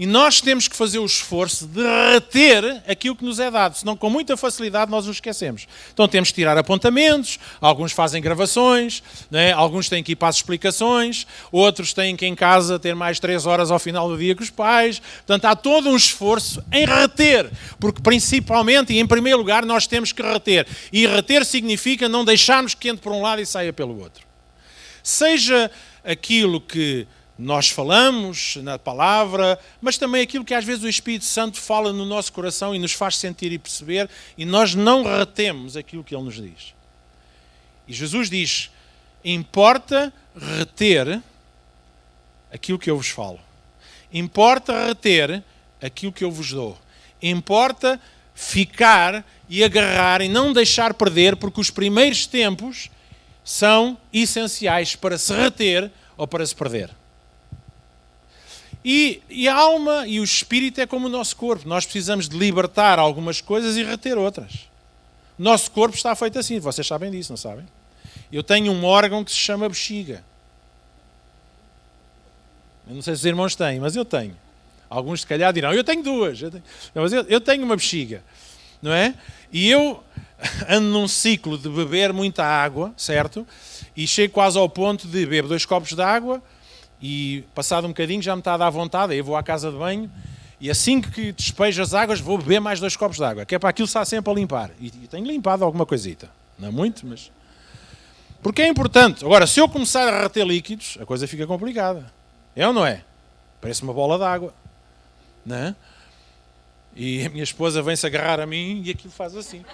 Speaker 1: E nós temos que fazer o esforço de reter aquilo que nos é dado, senão com muita facilidade nós o esquecemos. Então temos que tirar apontamentos, alguns fazem gravações, né? Alguns têm que ir para as explicações, outros têm que em casa ter mais 3 horas ao final do dia com os pais. Portanto, há todo um esforço em reter, porque principalmente e em primeiro lugar nós temos que reter. E reter significa não deixarmos que entre por um lado e saia pelo outro. Seja aquilo que nós falamos na palavra, mas também aquilo que às vezes o Espírito Santo fala no nosso coração e nos faz sentir e perceber, e nós não retemos aquilo que Ele nos diz. E Jesus diz, importa reter aquilo que eu vos falo. Importa reter aquilo que eu vos dou. Importa ficar e agarrar e não deixar perder, porque os primeiros tempos são essenciais para se reter ou para se perder. E a alma e o espírito é como o nosso corpo. Nós precisamos de libertar algumas coisas e reter outras. O nosso corpo está feito assim. Vocês sabem disso, não sabem? Eu tenho um órgão que se chama bexiga. Eu não sei se os irmãos têm, mas eu tenho. Alguns se calhar dirão, eu tenho 2. Mas eu tenho uma bexiga. Não é? E eu ando num ciclo de beber muita água, certo? E chego quase ao ponto de beber 2 copos de água e passado um bocadinho já me está a dar vontade, aí eu vou à casa de banho e assim que despejo as águas vou beber mais 2 copos de água, que é para aquilo estar sempre a limpar. E tenho limpado alguma coisita. Não é muito, mas... Porque é importante. Agora, se eu começar a reter líquidos, a coisa fica complicada. É ou não é? Parece uma bola de água. Não é? E a minha esposa vem-se agarrar a mim e aquilo faz assim.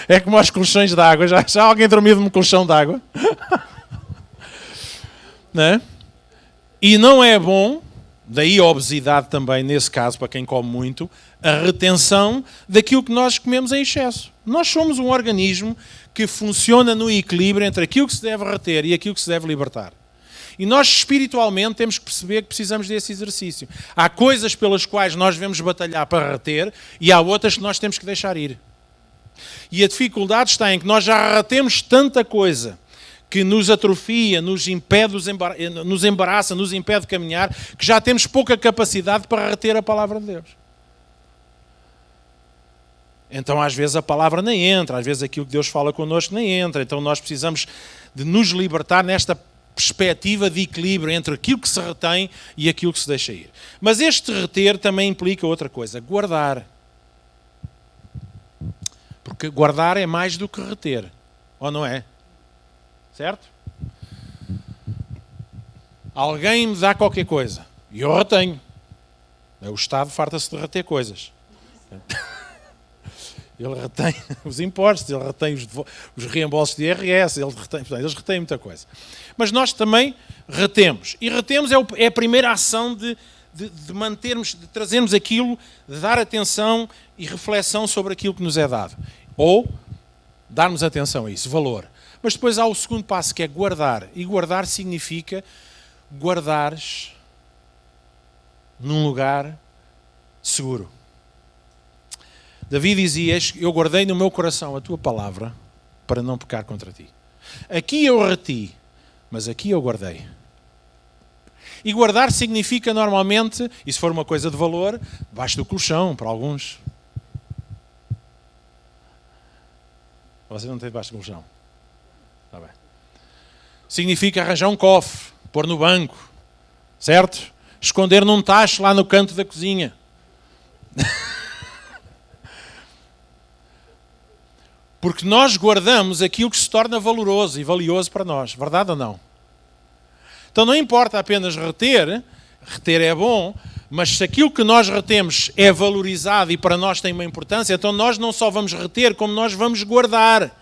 Speaker 1: É como aos colchões de água. Já alguém dormiu num colchão de água? Não é? E não é bom, daí a obesidade também, nesse caso, para quem come muito, a retenção daquilo que nós comemos em excesso. Nós somos um organismo que funciona no equilíbrio entre aquilo que se deve reter e aquilo que se deve libertar. E nós, espiritualmente, temos que perceber que precisamos desse exercício. Há coisas pelas quais nós devemos batalhar para reter e há outras que nós temos que deixar ir. E a dificuldade está em que nós já retemos tanta coisa que nos atrofia, nos impede, nos embaraça, nos impede de caminhar, que já temos pouca capacidade para reter a palavra de Deus. Então, às vezes, a palavra nem entra, às vezes aquilo que Deus fala connosco nem entra. Então, nós precisamos de nos libertar nesta perspectiva de equilíbrio entre aquilo que se retém e aquilo que se deixa ir. Mas este reter também implica outra coisa, guardar. Porque guardar é mais do que reter, ou não é? Certo? Alguém me dá qualquer coisa e eu retenho. O Estado farta-se de reter coisas. Ele retém os impostos, ele retém os reembolsos de IRS, eles retêm muita coisa. Mas nós também retemos. E retemos é a primeira ação de mantermos, de trazermos aquilo, de dar atenção e reflexão sobre aquilo que nos é dado. Ou darmos atenção a isso, valor. Mas depois há o segundo passo, que é guardar. E guardar significa guardares num lugar seguro. Davi dizia, eu guardei no meu coração a tua palavra para não pecar contra ti. Aqui eu reti, mas aqui eu guardei. E guardar significa normalmente, e se for uma coisa de valor, debaixo do colchão, para alguns. Você não tem debaixo do colchão. Está bem. Significa arranjar um cofre, pôr no banco, certo? Esconder num tacho lá no canto da cozinha. Porque nós guardamos aquilo que se torna valoroso e valioso para nós. Verdade ou não? Então não importa apenas reter é bom, mas se aquilo que nós retemos é valorizado e para nós tem uma importância, então nós não só vamos reter, como nós vamos guardar.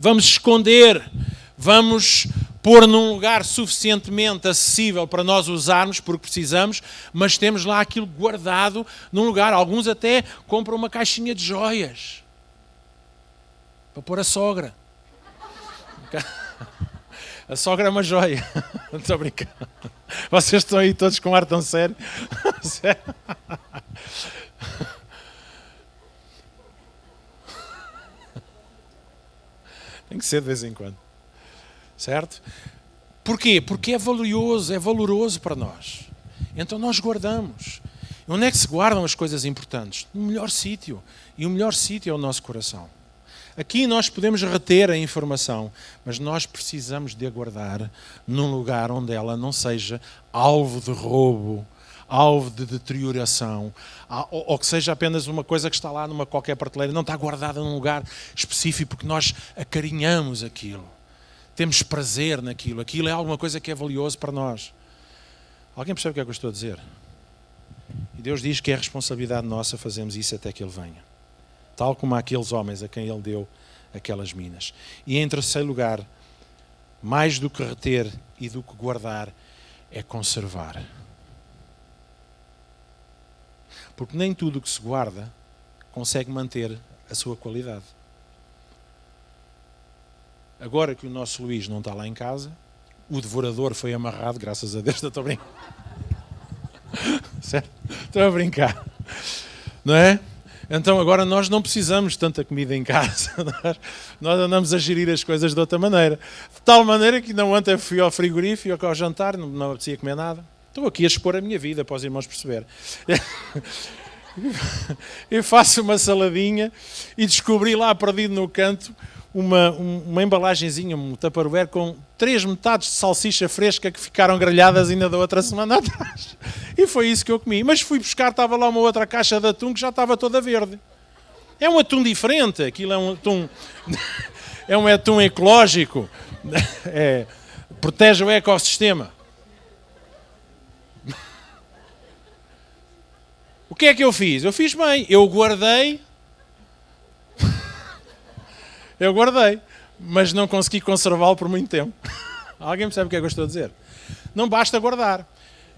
Speaker 1: Vamos esconder, vamos pôr num lugar suficientemente acessível para nós usarmos, porque precisamos, mas temos lá aquilo guardado num lugar. Alguns até compram uma caixinha de joias para pôr a sogra. A sogra é uma joia. Não estou a brincar. Vocês estão aí todos com um ar tão sério. Tem que ser de vez em quando. Certo? Porquê? Porque é valoroso para nós. Então nós guardamos. Onde é que se guardam as coisas importantes? No melhor sítio. E o melhor sítio é o nosso coração. Aqui nós podemos reter a informação, mas nós precisamos de a guardar num lugar onde ela não seja alvo de roubo, alvo de deterioração, ou que seja apenas uma coisa que está lá numa qualquer prateleira, não está guardada num lugar específico, porque nós acarinhamos aquilo. Temos prazer naquilo. Aquilo é alguma coisa que é valioso para nós. Alguém percebe o que é que eu estou a dizer? E Deus diz que é responsabilidade nossa fazermos isso até que Ele venha. Tal como aqueles homens a quem Ele deu aquelas minas. E em terceiro lugar, mais do que reter e do que guardar, é conservar. Porque nem tudo o que se guarda consegue manter a sua qualidade. Agora que o nosso Luís não está lá em casa, o devorador foi amarrado, graças a Deus, estou a brincar. Certo? Estou a brincar. Não é? Então agora nós não precisamos de tanta comida em casa. Nós andamos a gerir as coisas de outra maneira. De tal maneira que não ontem fui ao frigorífico, ao jantar, não apetecia comer nada. Estou aqui a expor a minha vida para os irmãos perceber. Eu faço uma saladinha e descobri lá perdido no canto uma embalagenzinha, um tupperware com 3 metades de salsicha fresca que ficaram grelhadas ainda da outra semana atrás. E foi isso que eu comi. Mas fui buscar, estava lá uma outra caixa de atum que já estava toda verde. É um atum diferente, aquilo é um atum, é um atum ecológico, protege o ecossistema. O que é que eu fiz? Eu fiz bem, eu guardei, mas não consegui conservá-lo por muito tempo. Alguém percebe o que é que eu estou a dizer? Não basta guardar.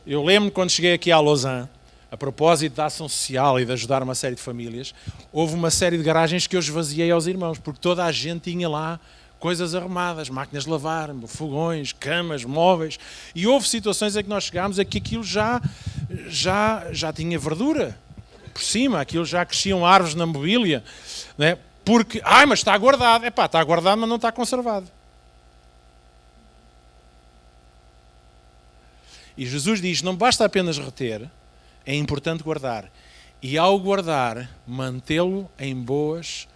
Speaker 1: Eu lembro-me quando cheguei aqui a Lausanne, a propósito da ação social e de ajudar uma série de famílias, houve uma série de garagens que eu esvaziei aos irmãos, porque toda a gente tinha lá coisas arrumadas, máquinas de lavar, fogões, camas, móveis, e houve situações em que nós chegámos a que aquilo já tinha verdura por cima, aquilo já cresciam árvores na mobília, não é? Porque, mas está guardado. Está guardado, mas não está conservado. E Jesus diz, não basta apenas reter, é importante guardar. E ao guardar, mantê-lo em boas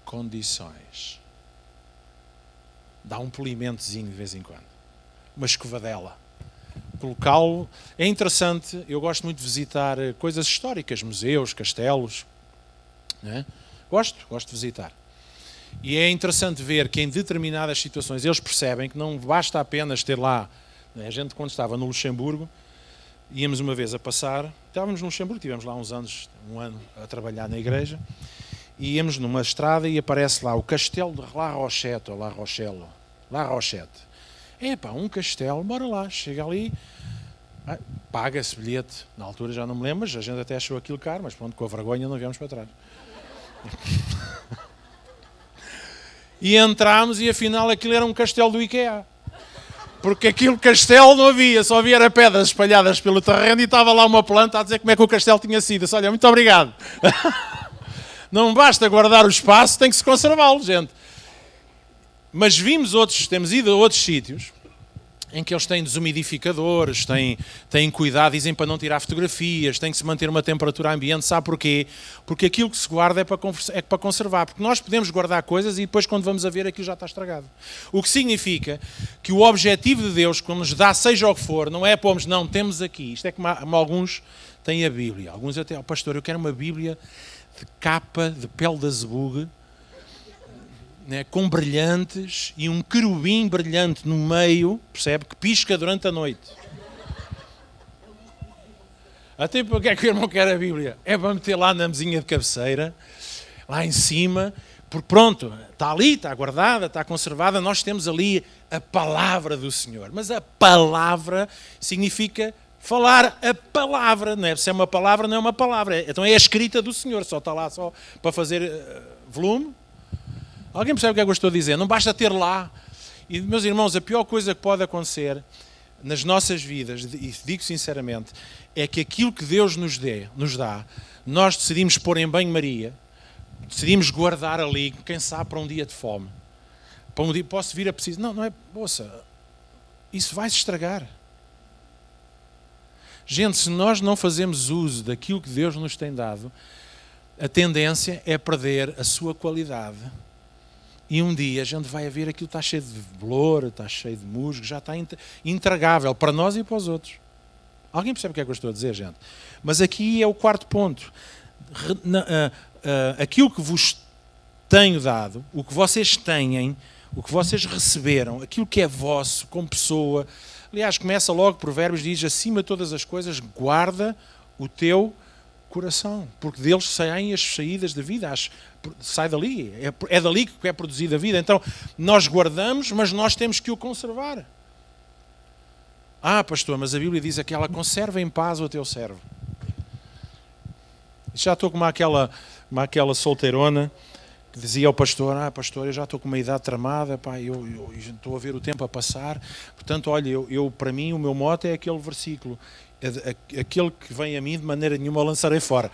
Speaker 1: condições. Dá um polimentozinho de vez em quando. Uma escovadela. Colocá-lo. É interessante, eu gosto muito de visitar coisas históricas, museus, castelos. Não é? Gosto de visitar. E é interessante ver que em determinadas situações eles percebem que não basta apenas ter lá. A gente, quando estava no Luxemburgo, íamos uma vez a passar, estávamos no Luxemburgo, tivemos lá um ano a trabalhar na igreja, e íamos numa estrada e aparece lá o castelo de La Rochette, ou La Rochelle. Um castelo, bora lá, chega ali, paga-se bilhete. Na altura já não me lembro, mas a gente até achou aquilo caro, mas pronto, com a vergonha não viemos para trás. E entramos e afinal aquilo era um castelo do IKEA. Porque aquilo castelo não havia, só havia pedras espalhadas pelo terreno e estava lá uma planta a dizer como é que o castelo tinha sido. Olha, muito obrigado. Não basta guardar o espaço, tem que se conservá-lo, gente. Mas temos ido a outros sítios em que eles têm desumidificadores, têm cuidado, dizem para não tirar fotografias, tem que se manter uma temperatura ambiente. Sabe porquê? Porque aquilo que se guarda é para conservar. Porque nós podemos guardar coisas e depois quando vamos a ver aquilo já está estragado. O que significa que o objetivo de Deus, quando nos dá seja o que for, não é pomos, não, temos aqui. Isto é como alguns têm a Bíblia. Alguns até, pastor, eu quero uma Bíblia de capa, de pele de azebugue, né, com brilhantes e um querubim brilhante no meio, percebe, que pisca durante a noite. Até porque é que o irmão quer a Bíblia? É para meter lá na mesinha de cabeceira, lá em cima, porque pronto, está ali, está guardada, está conservada, nós temos ali a palavra do Senhor. Mas a palavra significa falar a palavra, não é? Se é uma palavra, não é uma palavra. Então é a escrita do Senhor, só está lá só para fazer volume. Alguém percebe o que é que eu estou a dizer? Não basta ter lá. E, meus irmãos, a pior coisa que pode acontecer nas nossas vidas, e digo sinceramente, é que aquilo que Deus nos dá, nós decidimos pôr em banho-maria, decidimos guardar ali, quem sabe, para um dia de fome. Para um dia, posso vir a precisar. Não é, moça, isso vai se estragar. Gente, se nós não fazemos uso daquilo que Deus nos tem dado, a tendência é perder a sua qualidade. E um dia a gente vai ver aquilo está cheio de bolor, está cheio de musgo, já está intragável para nós e para os outros. Alguém percebe o que é que eu estou a dizer, gente? Mas aqui é o quarto ponto. Aquilo que vos tenho dado, o que vocês têm, o que vocês receberam, aquilo que é vosso como pessoa. Aliás, começa logo, Provérbios diz, acima de todas as coisas, guarda o teu coração, porque deles saem as saídas da vida, sai dali, é dali que é produzida a vida. Então, nós guardamos, mas nós temos que o conservar. Ah, pastor, mas a Bíblia diz que ela conserva em paz o teu servo. Já estou como aquela solteirona que dizia ao pastor, pastor, eu já estou com uma idade tramada, pá, eu estou a ver o tempo a passar, portanto, olha, para mim o meu mote é aquele versículo, aquele que vem a mim de maneira nenhuma o lançarei fora.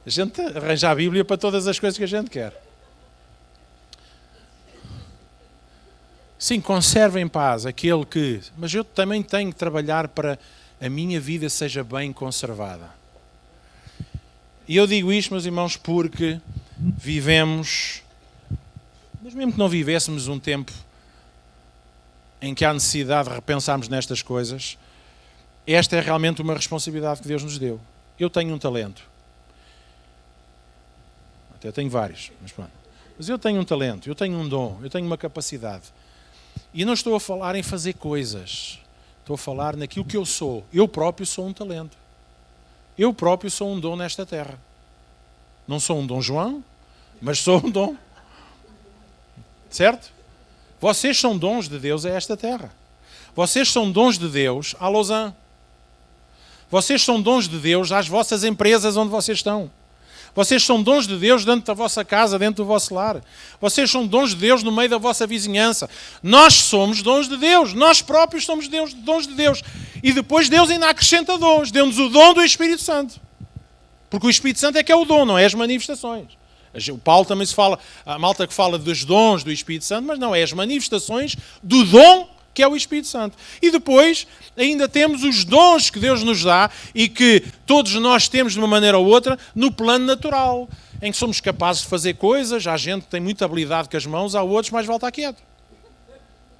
Speaker 1: A gente arranja a Bíblia para todas as coisas que a gente quer. Sim, conserva em paz aquele que... Mas eu também tenho que trabalhar para a minha vida seja bem conservada. E eu digo isto, meus irmãos, porque vivemos... Mas mesmo que não vivêssemos um tempo em que há necessidade de repensarmos nestas coisas, esta é realmente uma responsabilidade que Deus nos deu. Eu tenho um talento. Até tenho vários, mas pronto. Mas eu tenho um talento, eu tenho um dom, eu tenho uma capacidade. E não estou a falar em fazer coisas. Estou a falar naquilo que eu sou. Eu próprio sou um talento. Eu próprio sou um dom nesta terra. Não sou um Dom João, mas sou um dom. Certo? Vocês são dons de Deus a esta terra. Vocês são dons de Deus à Lausanne. Vocês são dons de Deus às vossas empresas onde vocês estão. Vocês são dons de Deus dentro da vossa casa, dentro do vosso lar. Vocês são dons de Deus no meio da vossa vizinhança. Nós somos dons de Deus. Nós próprios somos dons de Deus. E depois Deus ainda acrescenta dons. Deu-nos o dom do Espírito Santo. Porque o Espírito Santo é que é o dom, não é as manifestações. O Paulo também se fala, a malta que fala dos dons do Espírito Santo, mas não, é as manifestações do dom que é o Espírito Santo. E depois ainda temos os dons que Deus nos dá e que todos nós temos de uma maneira ou outra no plano natural, em que somos capazes de fazer coisas. Há gente que tem muita habilidade com as mãos, há outros mais vale estar quieto.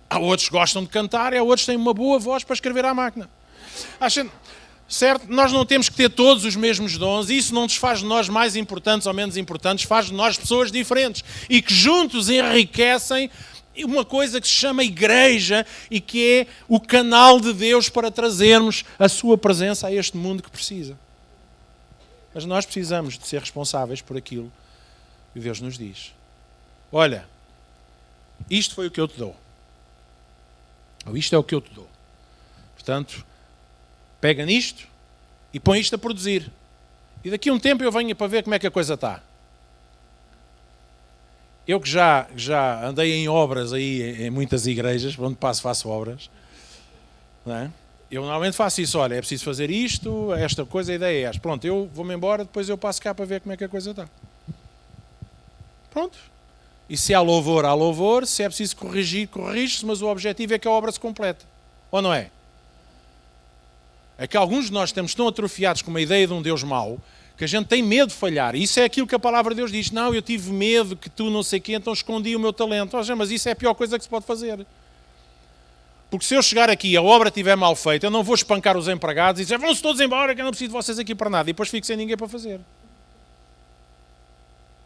Speaker 1: Há outros que gostam de cantar, há outros que têm uma boa voz para escrever à máquina. Certo? Nós não temos que ter todos os mesmos dons, e isso não nos faz de nós mais importantes ou menos importantes, faz de nós pessoas diferentes e que juntos enriquecem uma coisa que se chama igreja e que é o canal de Deus para trazermos a sua presença a este mundo que precisa. Mas nós precisamos de ser responsáveis por aquilo que Deus nos diz. Olha, isto foi o que eu te dou. Ou isto é o que eu te dou. Portanto, pega nisto e põe isto a produzir. E daqui a um tempo eu venho para ver como é que a coisa está. Eu que já andei em obras aí em muitas igrejas, onde faço obras, não é? Eu normalmente faço isso, olha, é preciso fazer isto, esta coisa, a ideia é esta. Pronto, eu vou-me embora, depois eu passo cá para ver como é que a coisa está. Pronto. E se há louvor, se é preciso corrigir, corrige-se, mas o objetivo é que a obra se complete. Ou não é? É que alguns de nós estamos tão atrofiados com uma ideia de um Deus mau, que a gente tem medo de falhar. E isso é aquilo que a palavra de Deus diz. Não, eu tive medo que tu não sei o quê, então escondi o meu talento. Mas isso é a pior coisa que se pode fazer. Porque se eu chegar aqui e a obra estiver mal feita, eu não vou espancar os empregados e dizer, vão-se todos embora, que eu não preciso de vocês aqui para nada. E depois fico sem ninguém para fazer.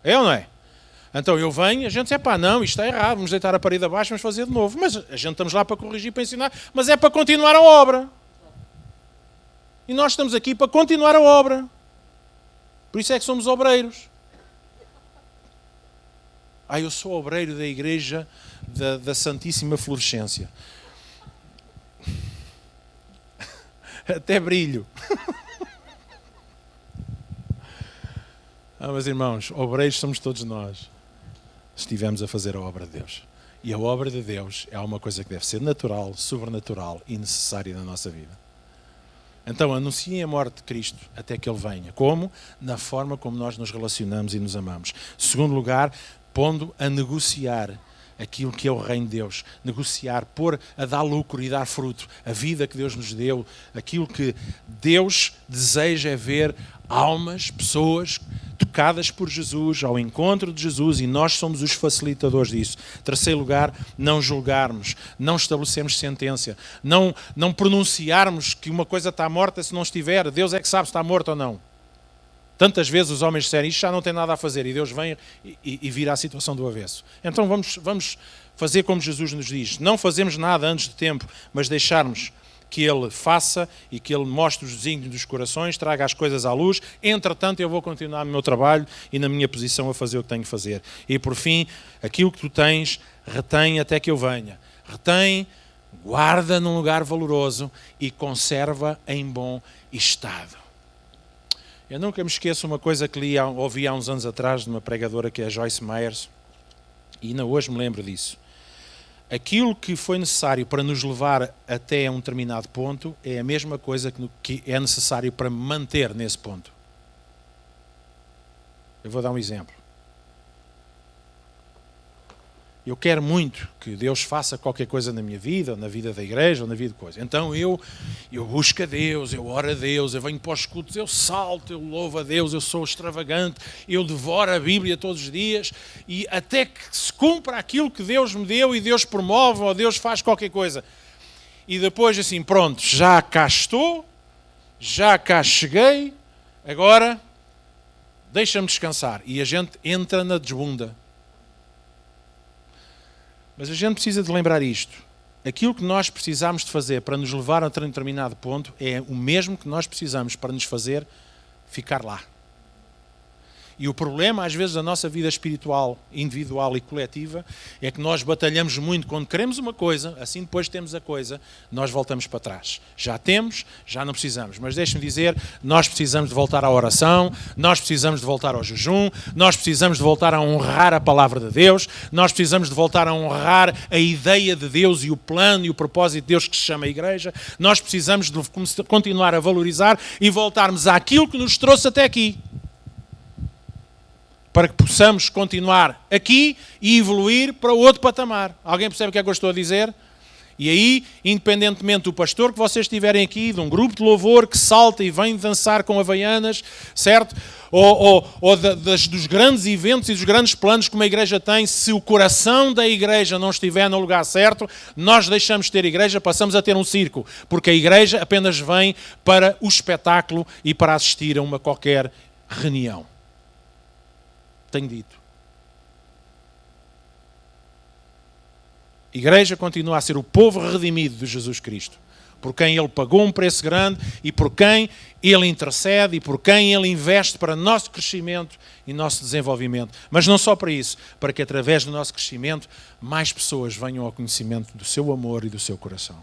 Speaker 1: É ou não é? Então eu venho, a gente diz, não, isto está errado, vamos deitar a parede abaixo, vamos fazer de novo. Mas a gente estamos lá para corrigir, para ensinar, mas é para continuar a obra. E nós estamos aqui para continuar a obra. Por isso é que somos obreiros. Eu sou obreiro da igreja da Santíssima Florescência. Até brilho. Mas irmãos, obreiros somos todos nós, se estivermos a fazer a obra de Deus. E a obra de Deus é uma coisa que deve ser natural, sobrenatural e necessária na nossa vida. Então anunciem a morte de Cristo até que Ele venha. Como? Na forma como nós nos relacionamos e nos amamos. Segundo lugar, pondo a negociar aquilo que é o reino de Deus, negociar, pôr a dar lucro e dar fruto, a vida que Deus nos deu, aquilo que Deus deseja é ver almas, pessoas tocadas por Jesus, ao encontro de Jesus, e nós somos os facilitadores disso. Terceiro lugar, não julgarmos, não estabelecermos sentença, não pronunciarmos que uma coisa está morta se não estiver. Deus é que sabe se está morta ou não. Tantas vezes os homens disseram, isto já não tem nada a fazer, e Deus vem e vira a situação do avesso. Então vamos fazer como Jesus nos diz, não fazemos nada antes de tempo, mas deixarmos que Ele faça e que Ele mostre os desígnios dos corações, traga as coisas à luz. Entretanto, eu vou continuar no meu trabalho e na minha posição a fazer o que tenho que fazer. E por fim, aquilo que tu tens, retém até que eu venha. Retém, guarda num lugar valoroso e conserva em bom estado. Eu nunca me esqueço uma coisa que ouvi há uns anos atrás de uma pregadora que é a Joyce Myers, e ainda hoje me lembro disso. Aquilo que foi necessário para nos levar até um determinado ponto é a mesma coisa que é necessário para me manter nesse ponto. Eu vou dar um exemplo. Eu quero muito que Deus faça qualquer coisa na minha vida, ou na vida da igreja, ou na vida de coisa. Então eu busco a Deus, eu oro a Deus, eu venho para os cultos, eu salto, eu louvo a Deus, eu sou extravagante, eu devoro a Bíblia todos os dias, e até que se cumpra aquilo que Deus me deu e Deus promove, ou Deus faz qualquer coisa. E depois assim, pronto, já cá estou, já cá cheguei, agora deixa-me descansar. E a gente entra na desbunda. Mas a gente precisa de lembrar isto. Aquilo que nós precisamos de fazer para nos levar a um determinado ponto é o mesmo que nós precisamos para nos fazer ficar lá. E o problema, às vezes, da nossa vida espiritual, individual e coletiva, é que nós batalhamos muito quando queremos uma coisa, assim depois temos a coisa, nós voltamos para trás. Já temos, já não precisamos. Mas deixe-me dizer, nós precisamos de voltar à oração, nós precisamos de voltar ao jejum, nós precisamos de voltar a honrar a palavra de Deus, nós precisamos de voltar a honrar a ideia de Deus e o plano e o propósito de Deus que se chama a igreja, nós precisamos de continuar a valorizar e voltarmos àquilo que nos trouxe até aqui, para que possamos continuar aqui e evoluir para outro patamar. Alguém percebe o que é que eu estou a dizer? E aí, independentemente do pastor que vocês tiverem aqui, de um grupo de louvor que salta e vem dançar com havaianas, certo? Ou dos grandes eventos e dos grandes planos que uma igreja tem, se o coração da igreja não estiver no lugar certo, nós deixamos de ter igreja, passamos a ter um circo, porque a igreja apenas vem para o espetáculo e para assistir a uma qualquer reunião. Tenho dito. Igreja continua a ser o povo redimido de Jesus Cristo, por quem Ele pagou um preço grande e por quem Ele intercede e por quem Ele investe para nosso crescimento e nosso desenvolvimento. Mas não só para isso, para que através do nosso crescimento mais pessoas venham ao conhecimento do seu amor e do seu coração.